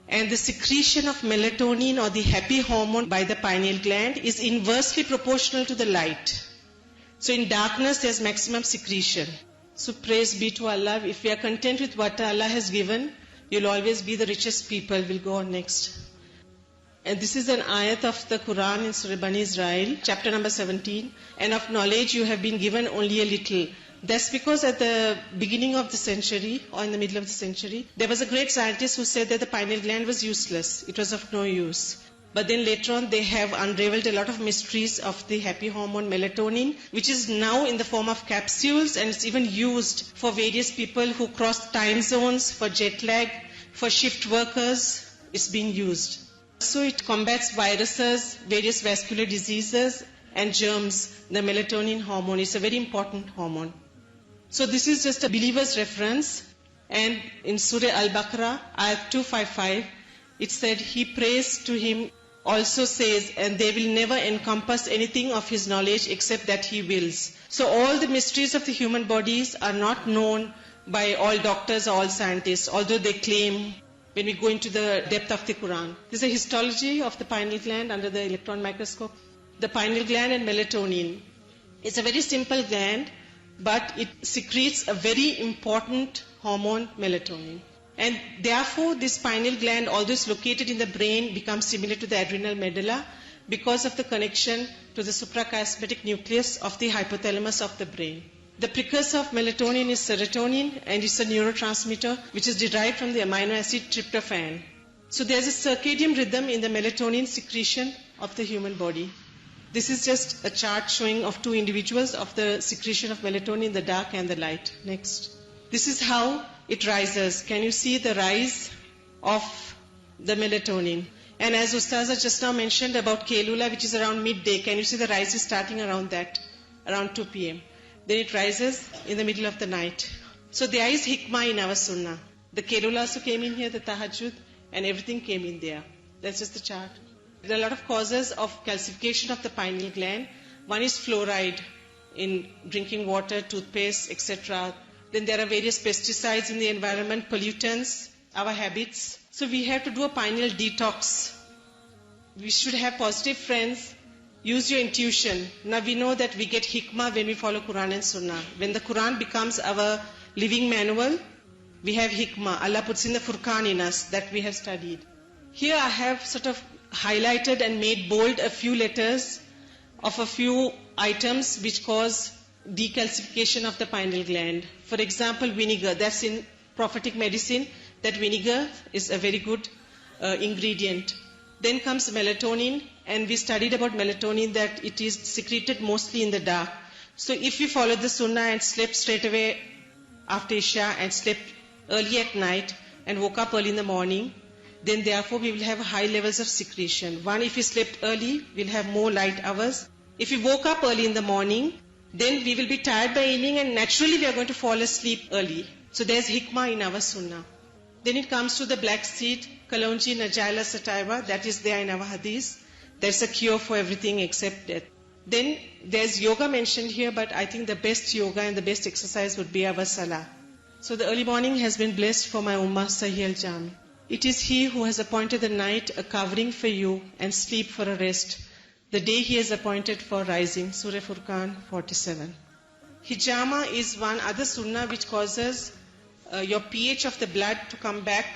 And the secretion of melatonin or the happy hormone by the pineal gland is inversely proportional to the light. So in darkness there's maximum secretion. So praise be to Allah. If we are content with what Allah has given, you'll always be the richest people. We'll go on next. And this is an ayat of the Quran in Surah Bani Israel, chapter number 17. And of knowledge you have been given only a little. That's because at the beginning of the century, or in the middle of the century, there was a great scientist who said that the pineal gland was useless. It was of no use. But then later on they have unraveled a lot of mysteries of the happy hormone melatonin, which is now in the form of capsules, and it's even used for various people who cross time zones, for jet lag, for shift workers. It's being used. So it combats viruses, various vascular diseases and germs. The melatonin hormone is a very important hormone. So this is just a believer's reference. And in Surah Al-Baqarah, ayat 255, it said, he prays to him also says, and they will never encompass anything of his knowledge except that he wills. So all the mysteries of the human bodies are not known by all doctors or all scientists, although they claim when we go into the depth of the Quran. This is a histology of the pineal gland under the electron microscope. The pineal gland and melatonin. It's a very simple gland, but it secretes a very important hormone, melatonin. And therefore this pineal gland, although it's located in the brain, becomes similar to the adrenal medulla because of the connection to the suprachiasmatic nucleus of the hypothalamus of the brain. The precursor of melatonin is serotonin, and it's a neurotransmitter which is derived from the amino acid tryptophan. So there's a circadian rhythm in the melatonin secretion of the human body. This is just a chart showing of two individuals of the secretion of melatonin in the dark and the light. Next. This is how it rises. Can you see the rise of the melatonin? And as Ustaza just now mentioned about Kailula, which is around midday, can you see the rise is starting around that, around 2 p.m. Then it rises in the middle of the night. So there is hikmah in our sunnah. The Kerala also came in here, the tahajjud, and everything came in there. That's just the chart. There are a lot of causes of calcification of the pineal gland. One is fluoride in drinking water, toothpaste, etc. Then there are various pesticides in the environment, pollutants, our habits. So we have to do a pineal detox. We should have positive friends. Use your intuition. Now we know that we get hikmah when we follow Quran and Sunnah. When the Quran becomes our living manual, we have hikmah. Allah puts in the Furqan in us that we have studied. Here I have sort of highlighted and made bold a few letters of a few items which cause decalcification of the pineal gland. For example, vinegar. That's in prophetic medicine, that vinegar is a very good ingredient. Then comes melatonin, and we studied about melatonin that it is secreted mostly in the dark. So if you follow the sunnah and slept straight away after Isha and slept early at night and woke up early in the morning, then therefore we will have high levels of secretion. One, if we slept early, we'll have more light hours. If we woke up early in the morning, then we will be tired by evening and naturally we are going to fall asleep early. So there's hikmah in our sunnah. Then it comes to the black seed, Kalonji Najaila Sativa, that is there in our hadith. There's a cure for everything except death. Then there's yoga mentioned here, but I think the best yoga and the best exercise would be our salah. So the early morning has been blessed for my ummah Sahih al-Jami. It is He who has appointed the night a covering for you and sleep for a rest. The day He has appointed for rising. Surah Furqan 47. Hijama is one other sunnah which causes your pH of the blood to come back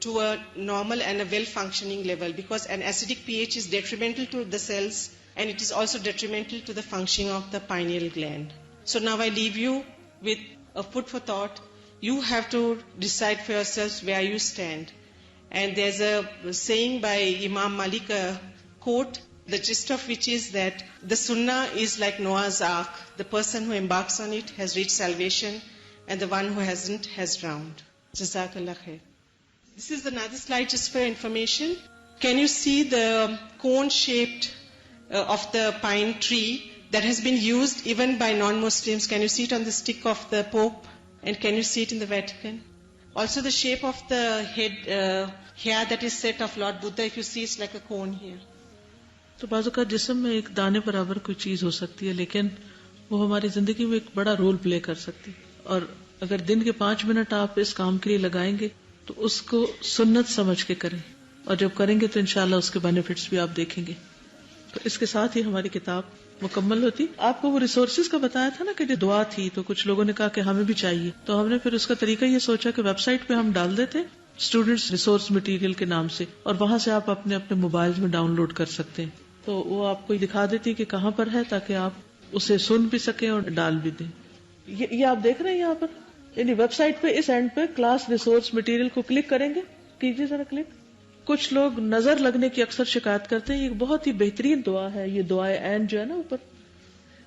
to a normal and a well-functioning level, because an acidic pH is detrimental to the cells and it is also detrimental to the functioning of the pineal gland. So now I leave you with a food for thought. You have to decide for yourselves where you stand. And there's a saying by Imam Malik, a quote, the gist of which is that the sunnah is like Noah's Ark. The person who embarks on it has reached salvation, and the one who hasn't has drowned. Jazakallah khair. This is another slide just for information. Can you see the cone-shaped of the pine tree that has been used even by non-Muslims? Can you see it on the stick of the Pope? And can you see it in the Vatican? Also the shape of the head hair that is set of Lord Buddha, if you see, it's like a cone here. تو بعض اوقات جسم میں ایک دانے برابر کوئی چیز ہو سکتی ہے لیکن وہ ہماری زندگی میں ایک بڑا رول پلے کر سکتی ہے، اور اگر دن کے 5 منٹ آپ اس کام کے لیے لگائیں گے تو اس کو سنت سمجھ کے کریں، اور جب کریں گے تو انشاءاللہ اس کے بینیفٹس بھی آپ دیکھیں گے. تو اس کے ساتھ ہی ہماری کتاب مکمل ہوتی. آپ کو وہ ریسورسز کا بتایا تھا نا کہ جو دعا تھی، تو کچھ لوگوں نے کہا کہ ہمیں بھی چاہیے، تو ہم نے پھر اس کا طریقہ یہ سوچا کہ ویب سائٹ پہ ہم ڈال دیتے اسٹوڈنٹس ریسورس مٹیریل کے نام سے، اور وہاں سے آپ اپنے اپنے موبائل میں ڈاؤن لوڈ کر سکتے ہیں. تو وہ آپ کو دکھا دیتی کہ کہاں پر ہے تاکہ آپ اسے سن بھی سکیں اور ڈال بھی دیں. یہ آپ دیکھ رہے ہیں یہاں پر، یعنی ویب سائٹ پہ اس اینڈ پہ کلاس ریسورس مٹیریل کو کلک کریں گے. کیجیے ذرا کلک. کچھ لوگ نظر لگنے کی اکثر شکایت کرتے ہیں، یہ بہت ہی بہترین دعا ہے، یہ دعائے اینڈ جو ہے نا اوپر،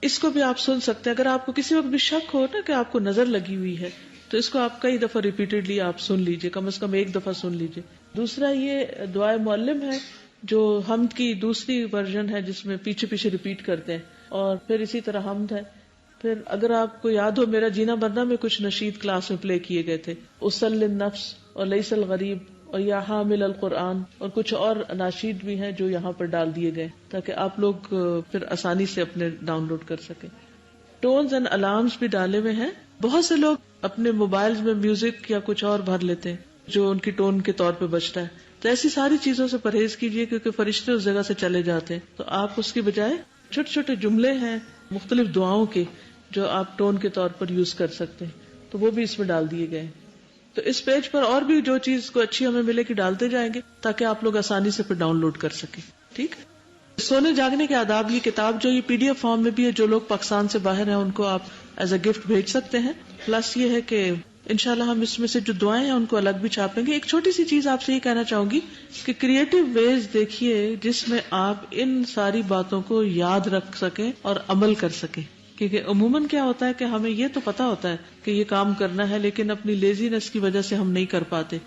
اس کو بھی آپ سن سکتے ہیں. اگر آپ کو کسی وقت بھی شک ہو نا کہ آپ کو نظر لگی ہوئی ہے تو اس کو آپ کئی دفعہ ریپیٹڈلی آپ سن لیجئے، کم از کم ایک دفعہ سن لیجئے. دوسرا یہ دعائے معلم ہے جو حمد کی دوسری ورژن ہے جس میں پیچھے پیچھے ریپیٹ کرتے ہیں، اور پھر اسی طرح حمد ہے. پھر اگر آپ کو یاد ہو میرا جینا مرنا میں کچھ نشید کلاس میں پلے کیے گئے تھے، اسل النفس اور لیس الغریب اور یا حامل القرآن، اور کچھ اور ناشید بھی ہیں جو یہاں پر ڈال دیے گئے تاکہ آپ لوگ پھر آسانی سے اپنے ڈاؤن لوڈ کر سکیں. ٹونز اینڈ الارمز بھی ڈالے ہوئے ہیں. بہت سے لوگ اپنے موبائل میں میوزک یا کچھ اور بھر لیتے ہیں جو ان کی ٹون کے طور پہ بجتا ہے، تو ایسی ساری چیزوں سے پرہیز کیجیے کیونکہ فرشتے اس جگہ سے چلے جاتے ہیں. تو آپ اس کی بجائے چھوٹے چھوٹے جملے ہیں مختلف دعاؤں کے جو آپ ٹون کے طور پر یوز کر سکتے ہیں، تو وہ بھی اس میں ڈال دیے گئے. تو اس پیج پر اور بھی جو چیز کو اچھی ہمیں ملے گی ڈالتے جائیں گے تاکہ آپ لوگ آسانی سے پھر ڈاؤن لوڈ کر سکیں. ٹھیک. سونے جاگنے کے آداب، یہ کتاب جو یہ PDF فارم میں بھی ہے، جو لوگ پاکستان سے باہر ہیں ان کو آپ ایز اے گفٹ بھیج سکتے ہیں. پلس یہ ہے کہ انشاءاللہ ہم اس میں سے جو دعائیں ہیں ان کو الگ بھی چھاپیں گے. ایک چھوٹی سی چیز آپ سے یہ کہنا چاہوں گی کہ کریٹو ویز دیکھیے جس میں آپ ان ساری باتوں کو یاد رکھ سکیں اور عمل کر سکیں. کیونکہ عموماً کیا ہوتا ہے کہ ہمیں یہ تو پتا ہوتا ہے کہ یہ کام کرنا ہے لیکن اپنی لیزینس کی وجہ سے ہم نہیں کر پاتے.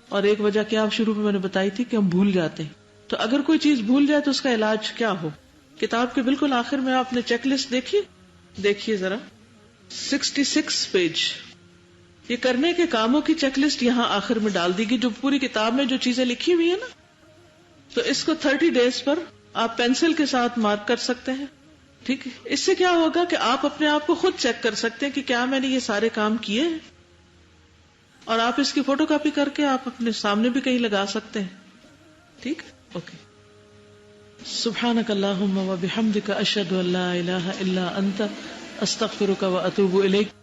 اور ایک وجہ کیا شروع میں نے بتائی تھی کہ ہم بھول جاتے ہیں. تو اگر کوئی چیز بھول جائے تو اس کا علاج کیا ہو. کتاب کے بالکل آخر میں آپ نے چیک لسٹ دیکھیے ذرا 66 پیج. یہ کرنے کے کاموں کی چیک لسٹ یہاں آخر میں ڈال دی گئی، جو پوری کتاب میں جو چیزیں لکھی ہوئی ہیں نا، تو اس کو 30 days پر آپ پینسل کے ساتھ مارک کر سکتے ہیں. ٹھیک ہے، اس سے کیا ہوگا کہ آپ اپنے آپ کو خود چیک کر سکتے ہیں کہ کیا میں نے یہ سارے کام کیے ہیں، اور آپ اس کی فوٹو کاپی کر کے آپ اپنے سامنے بھی کہیں لگا سکتے ہیں. ٹھیک، اوکے. سبحانک اللہم و بحمدک اشہد ان لا الہ الا انت استغفرک و اتوب الیک.